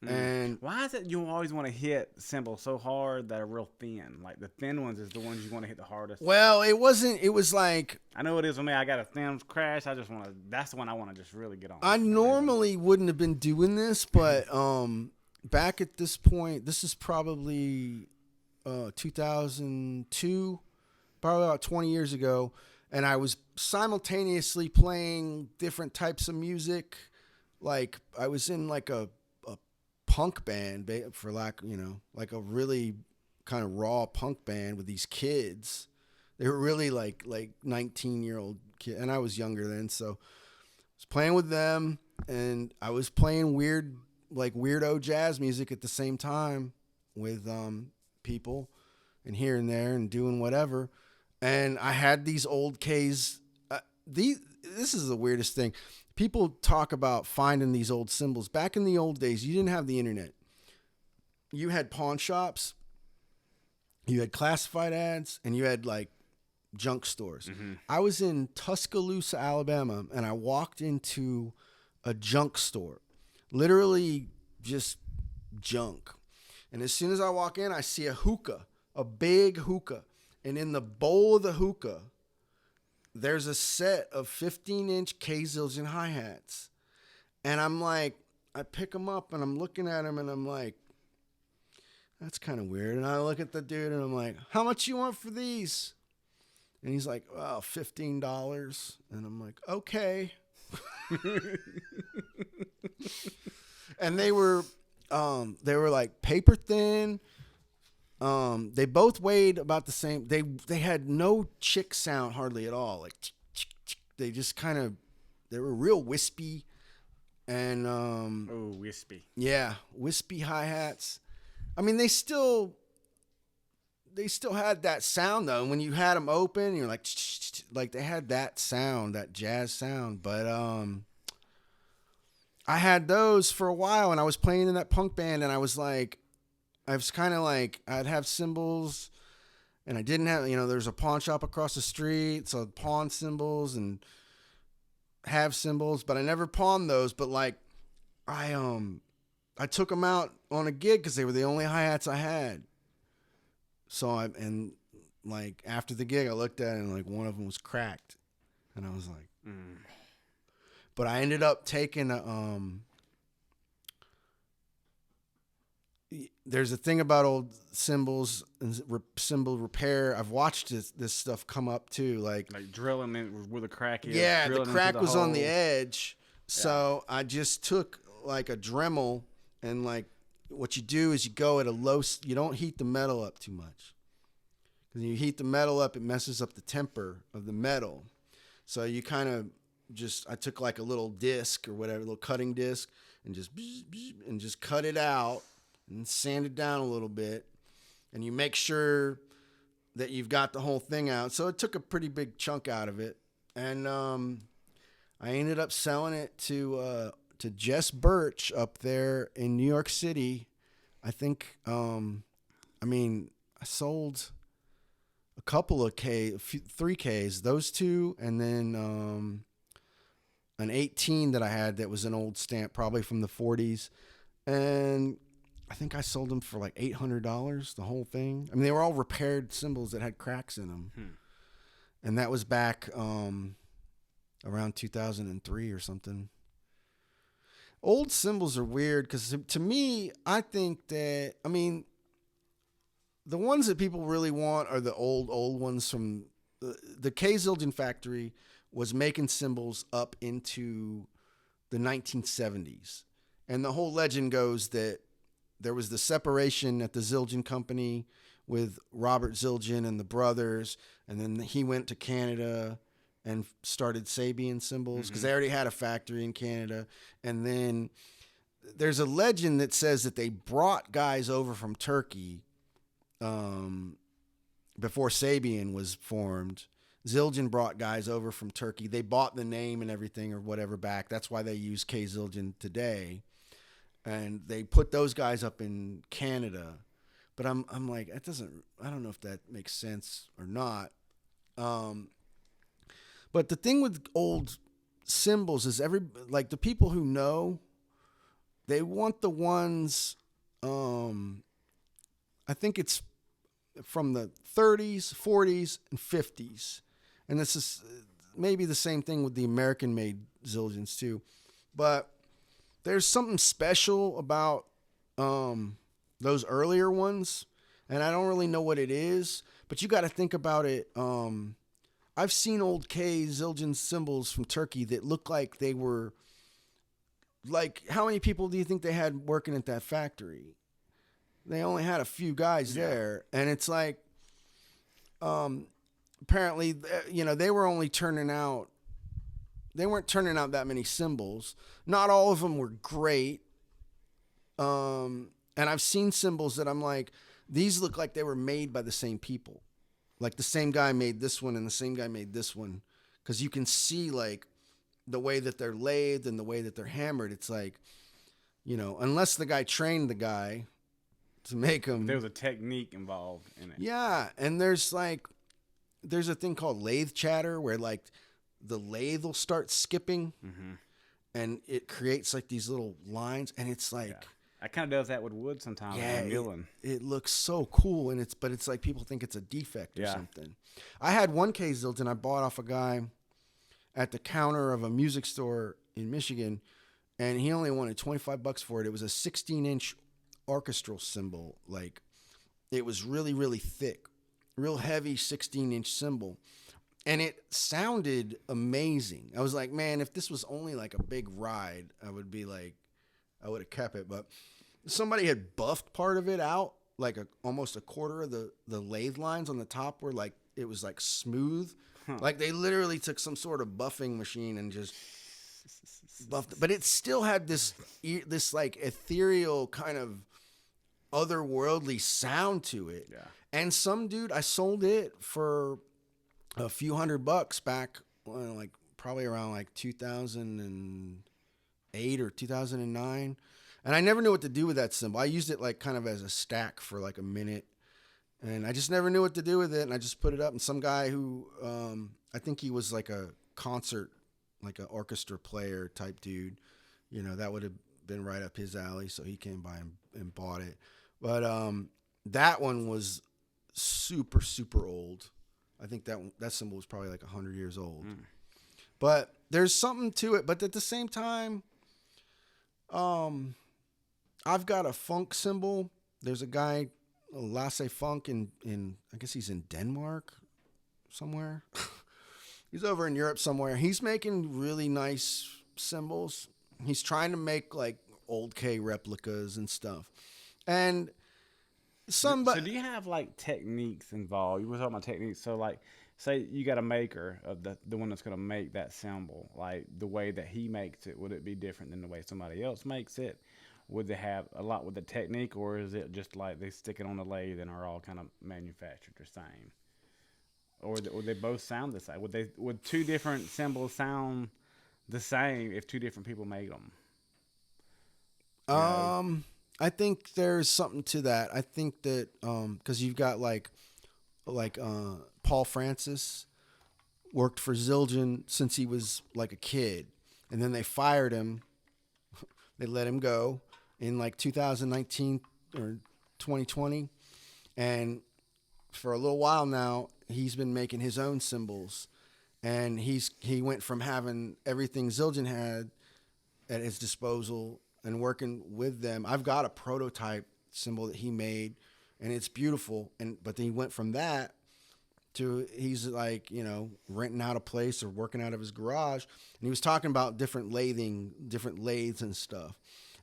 And why is it you always want to hit cymbals so hard that are real thin? Like the thin ones is the ones you want to hit the hardest. well, it wasn't. It was like I know it is for me. I got a thin crash. I just want to. That's the one I want to just really get on. I normally wouldn't have been doing this, but back at this point, this is probably 2002, probably about 20 years ago, and I was simultaneously playing different types of music. Like I was in like a punk band, for lack, like a really kind of raw punk band with these kids. They were really like 19-year-old kids, and I was younger then, so I was playing with them, and I was playing weirdo jazz music at the same time with people, and here and there, and doing whatever. And I had these old Ks. This is the weirdest thing. People talk about finding these old cymbals. Back in the old days, you didn't have the internet. You had pawn shops, you had classified ads, and you had like junk stores. Mm-hmm. I was in Tuscaloosa, Alabama, and I walked into a junk store, literally just junk. And as soon as I walk in, I see a hookah, a big hookah. And in the bowl of the hookah, there's a set of 15-inch K-Zildjian hi-hats. And I'm like, I pick them up and I'm looking at them and I'm like, that's kind of weird. And I look at the dude and I'm like, how much you want for these? And he's like, well, $15. And I'm like, okay. And they were like paper thin. They both weighed about the same. They had no chick sound hardly at all. Like they just kind of, they were real wispy, and wispy. Yeah, wispy hi-hats. I mean, they still had that sound though. And when you had them open, you're like they had that sound, that jazz sound. But I had those for a while, and I was playing in that punk band, and I was kind of like, I'd have cymbals, and I didn't have, there's a pawn shop across the street, so I'd pawn cymbals and have cymbals, but I never pawned those. But like, I took them out on a gig because they were the only hi-hats I had. So after the gig, I looked at it and like one of them was cracked, and I was like, But I ended up taking there's a thing about old cymbals and cymbal repair. I've watched this stuff come up too, like drilling it where the crack is. Yeah, the crack was on the edge. So I just took like a Dremel, and like what you do is you go at a low. You don't heat the metal up too much, because when you heat the metal up, it messes up the temper of the metal. So you kind of I took like a little disc or whatever, little cutting disc, and just cut it out and sand it down a little bit, and you make sure that you've got the whole thing out. So it took a pretty big chunk out of it, and I ended up selling it to Jess Birch up there in New York City. I think, I sold a couple of 3Ks, those two, and then an 18 that I had that was an old stamp, probably from the 40s, and I think I sold them for like $800, the whole thing. I mean, they were all repaired cymbals that had cracks in them. And that was back around 2003 or something. Old cymbals are weird because to me, I think that, the ones that people really want are the old ones from the K-Zildjian factory was making cymbals up into the 1970s. And the whole legend goes that there was the separation at the Zildjian company with Robert Zildjian and the brothers, and then he went to Canada and started Sabian cymbals because they already had a factory in Canada. And then there's a legend that says that they brought guys over from Turkey before Sabian was formed. Zildjian brought guys over from Turkey. They bought the name and everything or whatever back. That's why they use K-Zildjian today. And they put those guys up in Canada. But I'm like, I don't know if that makes sense or not. But the thing with old cymbals is like the people who know, they want the ones, I think it's from the 30s, 40s, and 50s. And this is maybe the same thing with the American-made Zildjians too. But there's something special about those earlier ones, and I don't really know what it is, but you got to think about it. I've seen old K Zildjian cymbals from Turkey that look like they were, like, how many people do you think they had working at that factory? They only had a few guys there, and it's like, apparently, they were only turning out, they weren't turning out that many cymbals. Not all of them were great. And I've seen cymbals that I'm like, these look like they were made by the same people. Like the same guy made this one and the same guy made this one. Because you can see like the way that they're lathed and the way that they're hammered. It's like, unless the guy trained the guy to make them. There was a technique involved in it. Yeah. And there's a thing called lathe chatter where like the lathe will start skipping and it creates like these little lines. And it's like, yeah. It kind of does that with wood sometimes. yeah, milling. It looks so cool, and it's like people think it's a defect or something. I had one K Zildjian I bought off a guy at the counter of a music store in Michigan, and he only wanted $25 for it. It was a 16-inch orchestral cymbal. Like, it was really, really thick, real heavy 16-inch cymbal, and it sounded amazing. I was like, man, if this was only like a big ride, I would have kept it, but somebody had buffed part of it out, like almost a quarter of the lathe lines on the top were like, it was like smooth. Like they literally took some sort of buffing machine and just buffed it. But it still had this like ethereal kind of otherworldly sound to it. Yeah. And some dude, I sold it for a few $100 back, like probably around like 2008 or 2009. And I never knew what to do with that cymbal. I used it like kind of as a stack for like a minute. And I just never knew what to do with it. And I just put it up. And some guy who, I think he was like a concert, like an orchestra player type dude, that would have been right up his alley. So he came by and bought it. But that one was super, super old. I think that cymbal was probably like 100 years old. But there's something to it. But at the same time, I've got a funk cymbal. There's a guy, Lasse Funk, in I guess he's in Denmark somewhere. He's over in Europe somewhere. He's making really nice cymbals. He's trying to make like old K replicas and stuff. And So do you have like techniques involved? You were talking about techniques. So like, say you got a maker of the one that's going to make that cymbal. Like the way that he makes it, would it be different than the way somebody else makes it? Would they have a lot with the technique, or is it just like they stick it on the lathe and are all kind of manufactured the same? Or would they both sound the same? Would two different cymbals sound the same if two different people made them? I think there's something to that. I think that because you've got like Paul Francis worked for Zildjian since he was like a kid, and then they fired him. They let him go in like 2019 or 2020, and for a little while now he's been making his own cymbals, and he went from having everything Zildjian had at his disposal and working with them. I've got a prototype cymbal that he made, and it's beautiful. But then he went from that to he's like, renting out a place or working out of his garage. And he was talking about different lathes and stuff.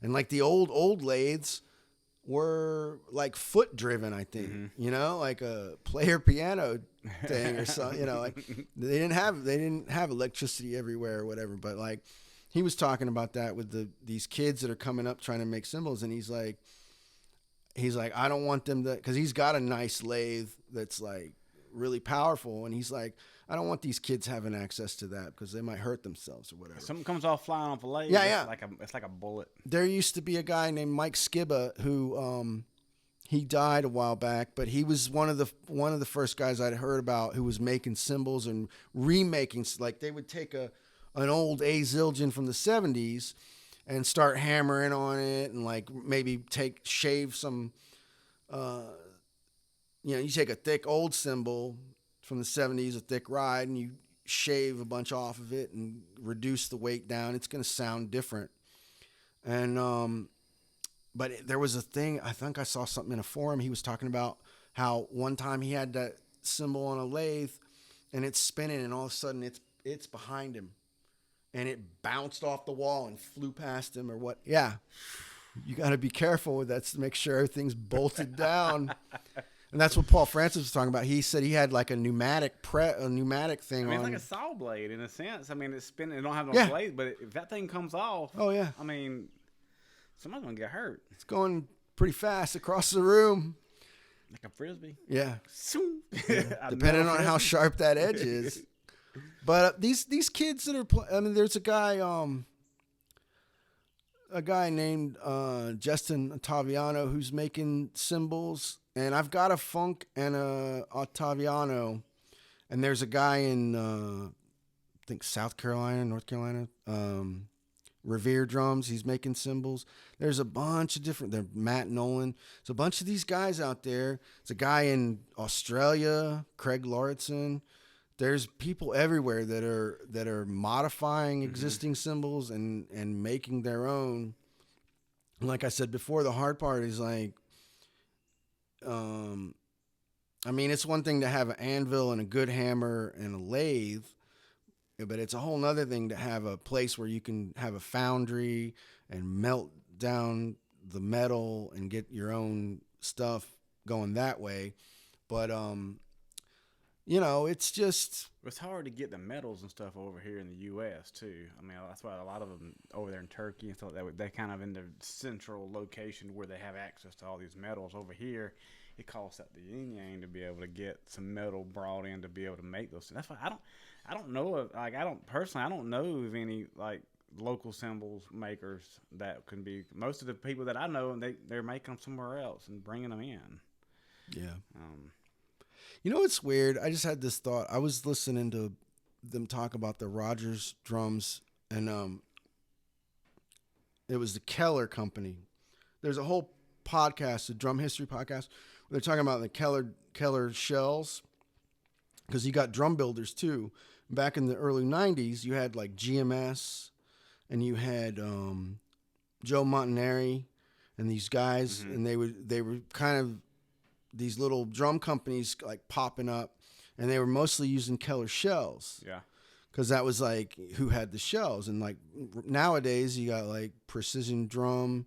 And like the old lathes were like foot driven, I think, like a player piano thing or something, like they didn't have electricity everywhere or whatever. But like, he was talking about that with these kids that are coming up trying to make cymbals, and he's like, I don't want them to, because he's got a nice lathe that's like really powerful, and he's like, I don't want these kids having access to that because they might hurt themselves or whatever. Something comes off flying off a lathe. Yeah. It's like a bullet. There used to be a guy named Mike Skibba who he died a while back, but he was one of the first guys I'd heard about who was making cymbals and remaking. Like they would take a an old A Zildjian from the 70s and start hammering on it and like maybe shave some, you take a thick old cymbal from the 70s, a thick ride, and you shave a bunch off of it and reduce the weight down. It's going to sound different. And, but there was a thing, I think I saw something in a forum. He was talking about how one time he had that cymbal on a lathe and it's spinning and all of a sudden it's behind him and it bounced off the wall and flew past him or what. Yeah. You got to be careful with that to make sure everything's bolted down. And that's what Paul Francis was talking about. He said he had like a pneumatic thing on. It's like a saw blade in a sense. I mean, it's spinning. It don't have no Yeah. blade, but if that thing comes off, Oh, yeah. I mean, somebody's gonna get hurt. It's going pretty fast across the room. Like a frisbee. Yeah. Yeah. Depending on how sharp that edge is. But these kids that are there's a guy named Justin Ottaviano who's making cymbals, and I've got a Funk and a Ottaviano, and there's a guy in I think South Carolina, North Carolina, Revere Drums. He's making cymbals. There's a bunch of different. Matt Nolan. There's a bunch of these guys out there. There's a guy in Australia, Craig Lauritsen. There's people everywhere that are modifying existing cymbals and making their own. And like I said before, the hard part is like, it's one thing to have an anvil and a good hammer and a lathe, but it's a whole nother thing to have a place where you can have a foundry and melt down the metal and get your own stuff going that way. But, it's hard to get the metals and stuff over here in the U.S. too. I mean, that's why a lot of them over there in Turkey and stuff like that, they're kind of in the central location where they have access to all these metals. Over here, it costs at the yin yang to be able to get some metal brought in to be able to make those. That's why I don't know of, like, I don't know of any like local cymbals makers that can be. Most of the people that I know, they're making them somewhere else and bringing them in. Yeah. It's weird. I just had this thought. I was listening to them talk about the Rogers drums, and it was the Keller company. There's a whole podcast, a drum history podcast, where they're talking about the Keller shells, because you got drum builders too. Back in the early 90s, you had like GMS, and you had Joe Montanari, and these guys, and they were kind of these little drum companies like popping up, and they were mostly using Keller shells. Yeah. Because that was like who had the shells. And like nowadays you got like Precision Drum,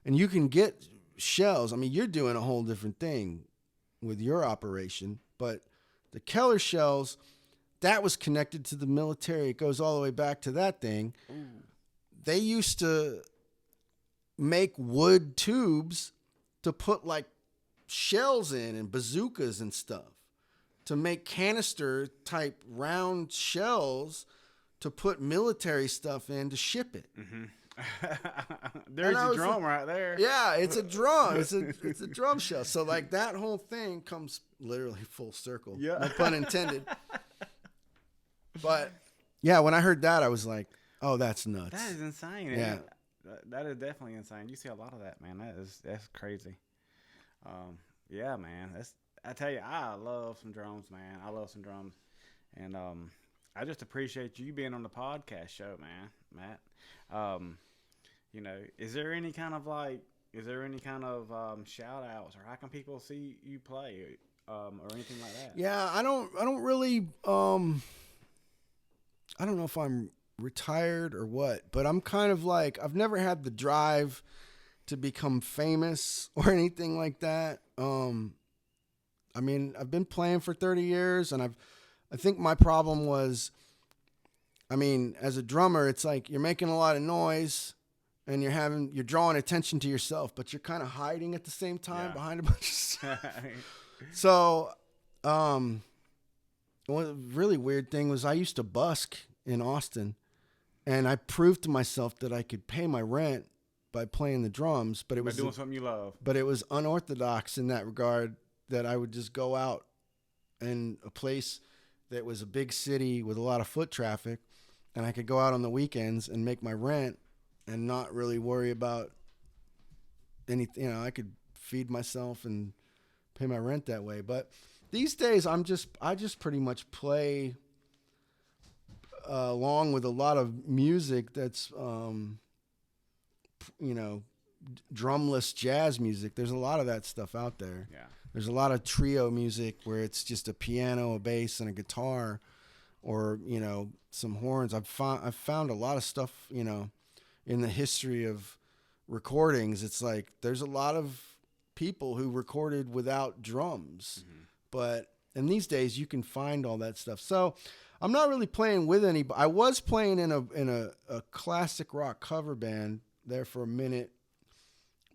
and you can get shells. I mean, you're doing a whole different thing with your operation, but the Keller shells, that was connected to the military. It goes all the way back to that thing. Ooh. They used to make wood tubes to put like shells in and bazookas and stuff, to make canister type round shells to put military stuff in to ship it. Mm-hmm. There's a drum right there. Yeah, it's a drum. It's a drum shell. So like that whole thing comes literally full circle. Yeah. No pun intended. But yeah, when I heard that, I was like, oh, that's nuts. That is insane. Yeah. That is definitely insane. You see a lot of that, man. That's crazy. Yeah, man. I tell you, I love some drums, man. I love some drums, and I just appreciate you being on the podcast show, man, Matt. Is there any kind of shout outs, or how can people see you play, or anything like that? Yeah, I don't really. I don't know if I'm retired or what, but I'm kind of like, I've never had the drive to become famous or anything like that. I've been playing for 30 years, and I think my problem was, as a drummer, it's like you're making a lot of noise and you're drawing attention to yourself, but you're kind of hiding at the same time behind a bunch of stuff. So, one really weird thing was I used to busk in Austin, and I proved to myself that I could pay my rent by playing the drums, but it was doing something you love. But it was unorthodox in that regard, that I would just go out in a place that was a big city with a lot of foot traffic, and I could go out on the weekends and make my rent and not really worry about anything. You know, I could feed myself and pay my rent that way. But these days, I just pretty much play along with a lot of music that's, you know, drumless jazz music. There's a lot of that stuff out there. Yeah. There's a lot of trio music where it's just a piano, a bass, and a guitar, or, you know, some horns. I've found a lot of stuff, you know, in the history of recordings. It's like there's a lot of people who recorded without drums, and these days you can find all that stuff. So I'm not really playing with any. I was playing in a classic rock cover band there for a minute,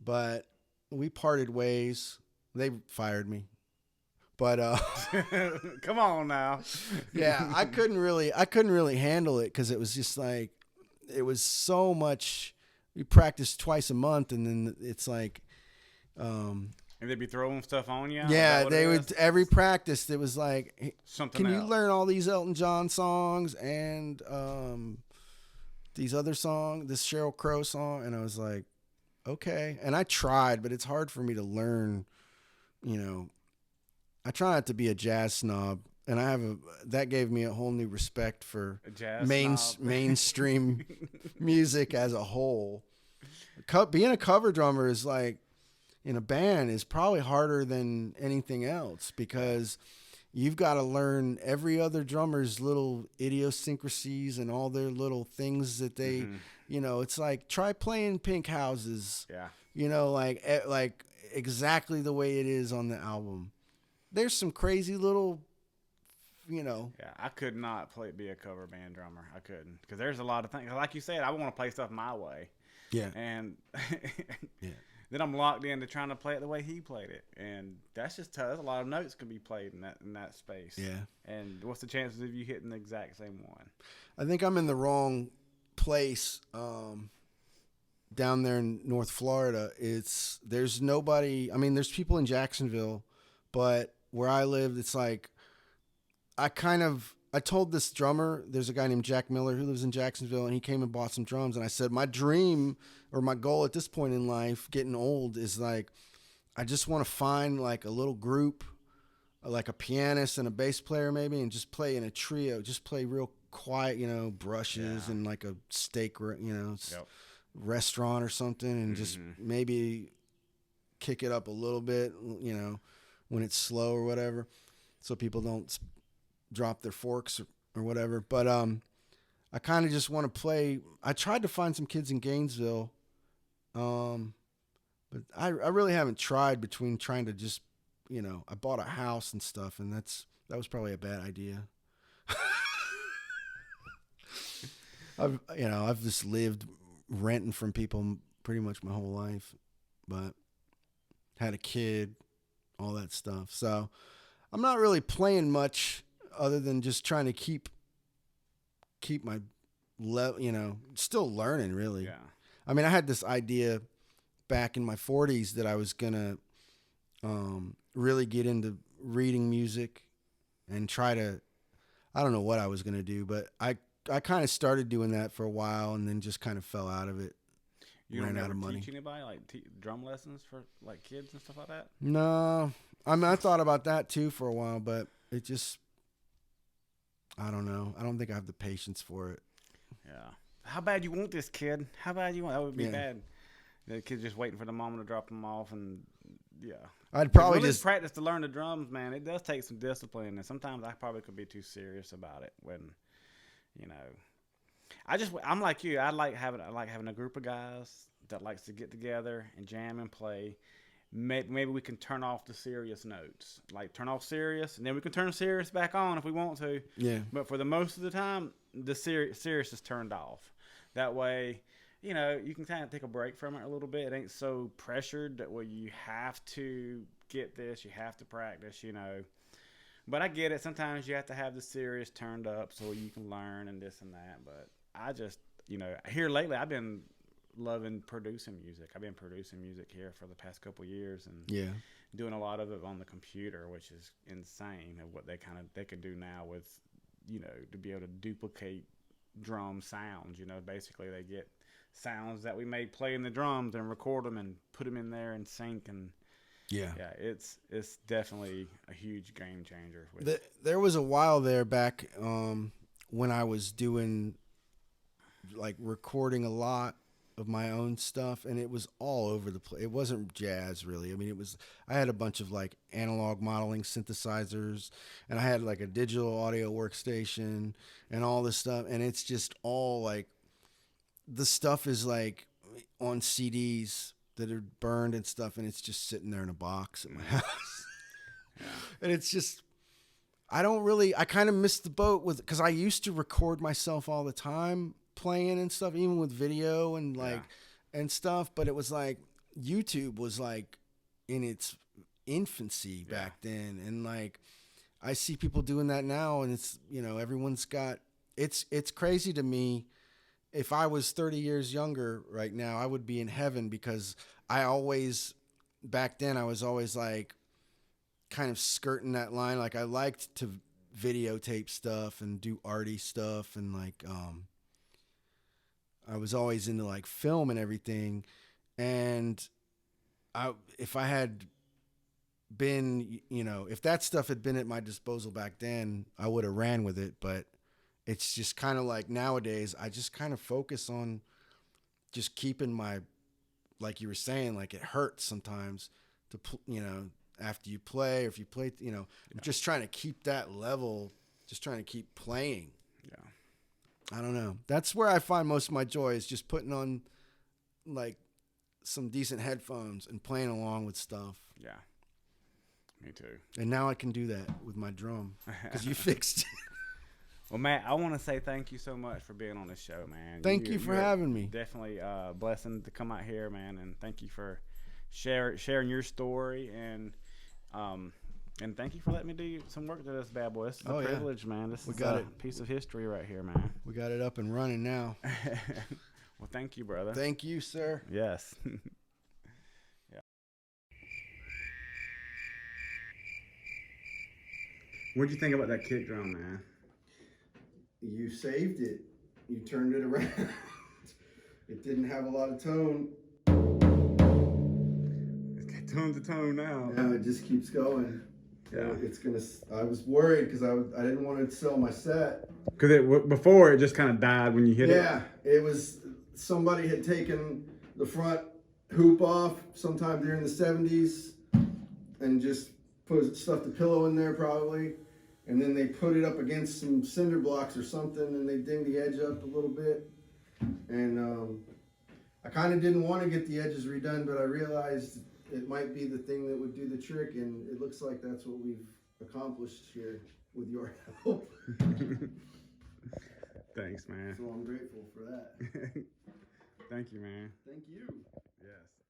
but we parted ways. They fired me. But come on now. yeah, I couldn't really handle it because it was just like it was so much. We practiced twice a month, and then it's like, And they'd be throwing stuff on you. yeah, they would every practice. It was like, hey, something. can else. you learn all these Elton John songs and these other songs, this Sheryl Crow song? And I was like, okay. And I tried, but it's hard for me to learn. You know, I try not to be a jazz snob, and that gave me a whole new respect for mainstream music as a whole. Being a cover drummer is like, in a band, is probably harder than anything else because you've got to learn every other drummer's little idiosyncrasies and all their little things that they, you know, it's like, try playing Pink Houses. Yeah. You know, like exactly the way it is on the album. There's some crazy little, you know. Yeah, I could not be a cover band drummer. I couldn't, because there's a lot of things. Like you said, I want to play stuff my way. Yeah. And yeah. then I'm locked into trying to play it the way he played it, and that's just tough. There's a lot of notes can be played in that space. Yeah. And what's the chances of you hitting the exact same one? I think I'm in the wrong place. Down there in North Florida, there's nobody. I mean, there's people in Jacksonville, but where I lived, it's like I told this drummer, there's a guy named Jack Miller who lives in Jacksonville, and he came and bought some drums, and I said, my dream or my goal at this point in life, getting old, is like I just want to find like a little group, like a pianist and a bass player maybe, and just play in a trio, just play real quiet, you know, brushes and like a steak, you know. Restaurant or something, and just maybe kick it up a little bit, you know, when it's slow or whatever, so people don't drop their forks or whatever. But I kind of just want to play. I tried to find some kids in Gainesville, but I really haven't tried between trying to just, you know, I bought a house and stuff, and that was probably a bad idea. I've just lived renting from people pretty much my whole life, but had a kid, all that stuff. So I'm not really playing much other than just trying to keep my level, you know, still learning really. Yeah. I mean, I had this idea back in my 40s that I was going to really get into reading music and try to, I don't know what I was going to do, but I kind of started doing that for a while and then just kind of fell out of it. You ran don't out of money. Teach anybody like drum lessons for like kids and stuff like that? No, I mean, I thought about that too for a while, but it just, I don't know. I don't think I have the patience for it. Yeah. How bad you want this, kid? How bad you want? That would be bad. The kid's just waiting for the mom to drop them off, and yeah. I'd probably really just practice to learn the drums, man. It does take some discipline, and sometimes I probably could be too serious about it when. You know, I'm like you. I like having a group of guys that likes to get together and jam and play. Maybe we can turn off the serious notes, like turn off serious, and then we can turn serious back on if we want to. Yeah. But for the most of the time, the serious is turned off. That way, you know, you can kind of take a break from it a little bit. It ain't so pressured that way you have to get this, you have to practice, you know. But I get it. Sometimes you have to have the serious turned up so you can learn and this and that. But I just, you know, here lately I've been loving producing music. I've been producing music here for the past couple of years and doing a lot of it on the computer, which is insane of what they could do now with, you know, to be able to duplicate drum sounds. You know, basically they get sounds that we made playing the drums and record them and put them in there and sync. And yeah, it's definitely a huge game changer. There was a while there back when I was doing like recording a lot of my own stuff, and it was all over the place. It wasn't jazz really. I mean, I had a bunch of like analog modeling synthesizers, and I had like a digital audio workstation and all this stuff, and it's just all like the stuff is like on CDs that are burned and stuff, and it's just sitting there in a box at my house. And it's just, I kind of missed the boat because I used to record myself all the time playing and stuff, even with video and like and stuff, but it was like YouTube was like in its infancy back then, and like I see people doing that now, and it's, you know, everyone's got, it's crazy to me. If I was 30 years younger right now, I would be in heaven, because back then I was always like kind of skirting that line. Like I liked to videotape stuff and do arty stuff, and like I was always into like film and everything. And if I had been, you know, if that stuff had been at my disposal back then, I would have ran with it. But it's just kind of like nowadays, I just kind of focus on just keeping my, like you were saying, like it hurts sometimes to, you know, after you play, or if you play, you know, I'm just trying to keep that level, just trying to keep playing. Yeah. I don't know. That's where I find most of my joy, is just putting on like some decent headphones and playing along with stuff. Yeah. Me too. And now I can do that with my drum because you fixed it. Well, Matt, I want to say thank you so much for being on this show, man. Thank you for having me. Definitely a blessing to come out here, man, and thank you for sharing your story, and thank you for letting me do some work to this bad boy. This is a privilege, man. This is a piece of history right here, man. We got it up and running now. Well, thank you, brother. Thank you, sir. Yes. Yeah. What'd you think about that kick drum, man? You saved it. You turned it around. It didn't have a lot of tone. It's got tone to tone now. Yeah, it just keeps going. Yeah. It's gonna. I was worried because I didn't want to sell my set. Because before it just kind of died when you hit it. Yeah, it was. Somebody had taken the front hoop off sometime during the 70s and just stuffed a pillow in there probably. And then they put it up against some cinder blocks or something, and they dinged the edge up a little bit. And I kind of didn't want to get the edges redone, but I realized it might be the thing that would do the trick, and it looks like that's what we've accomplished here with your help. Thanks, man. So I'm grateful for that. Thank you, man. Thank you. Yes.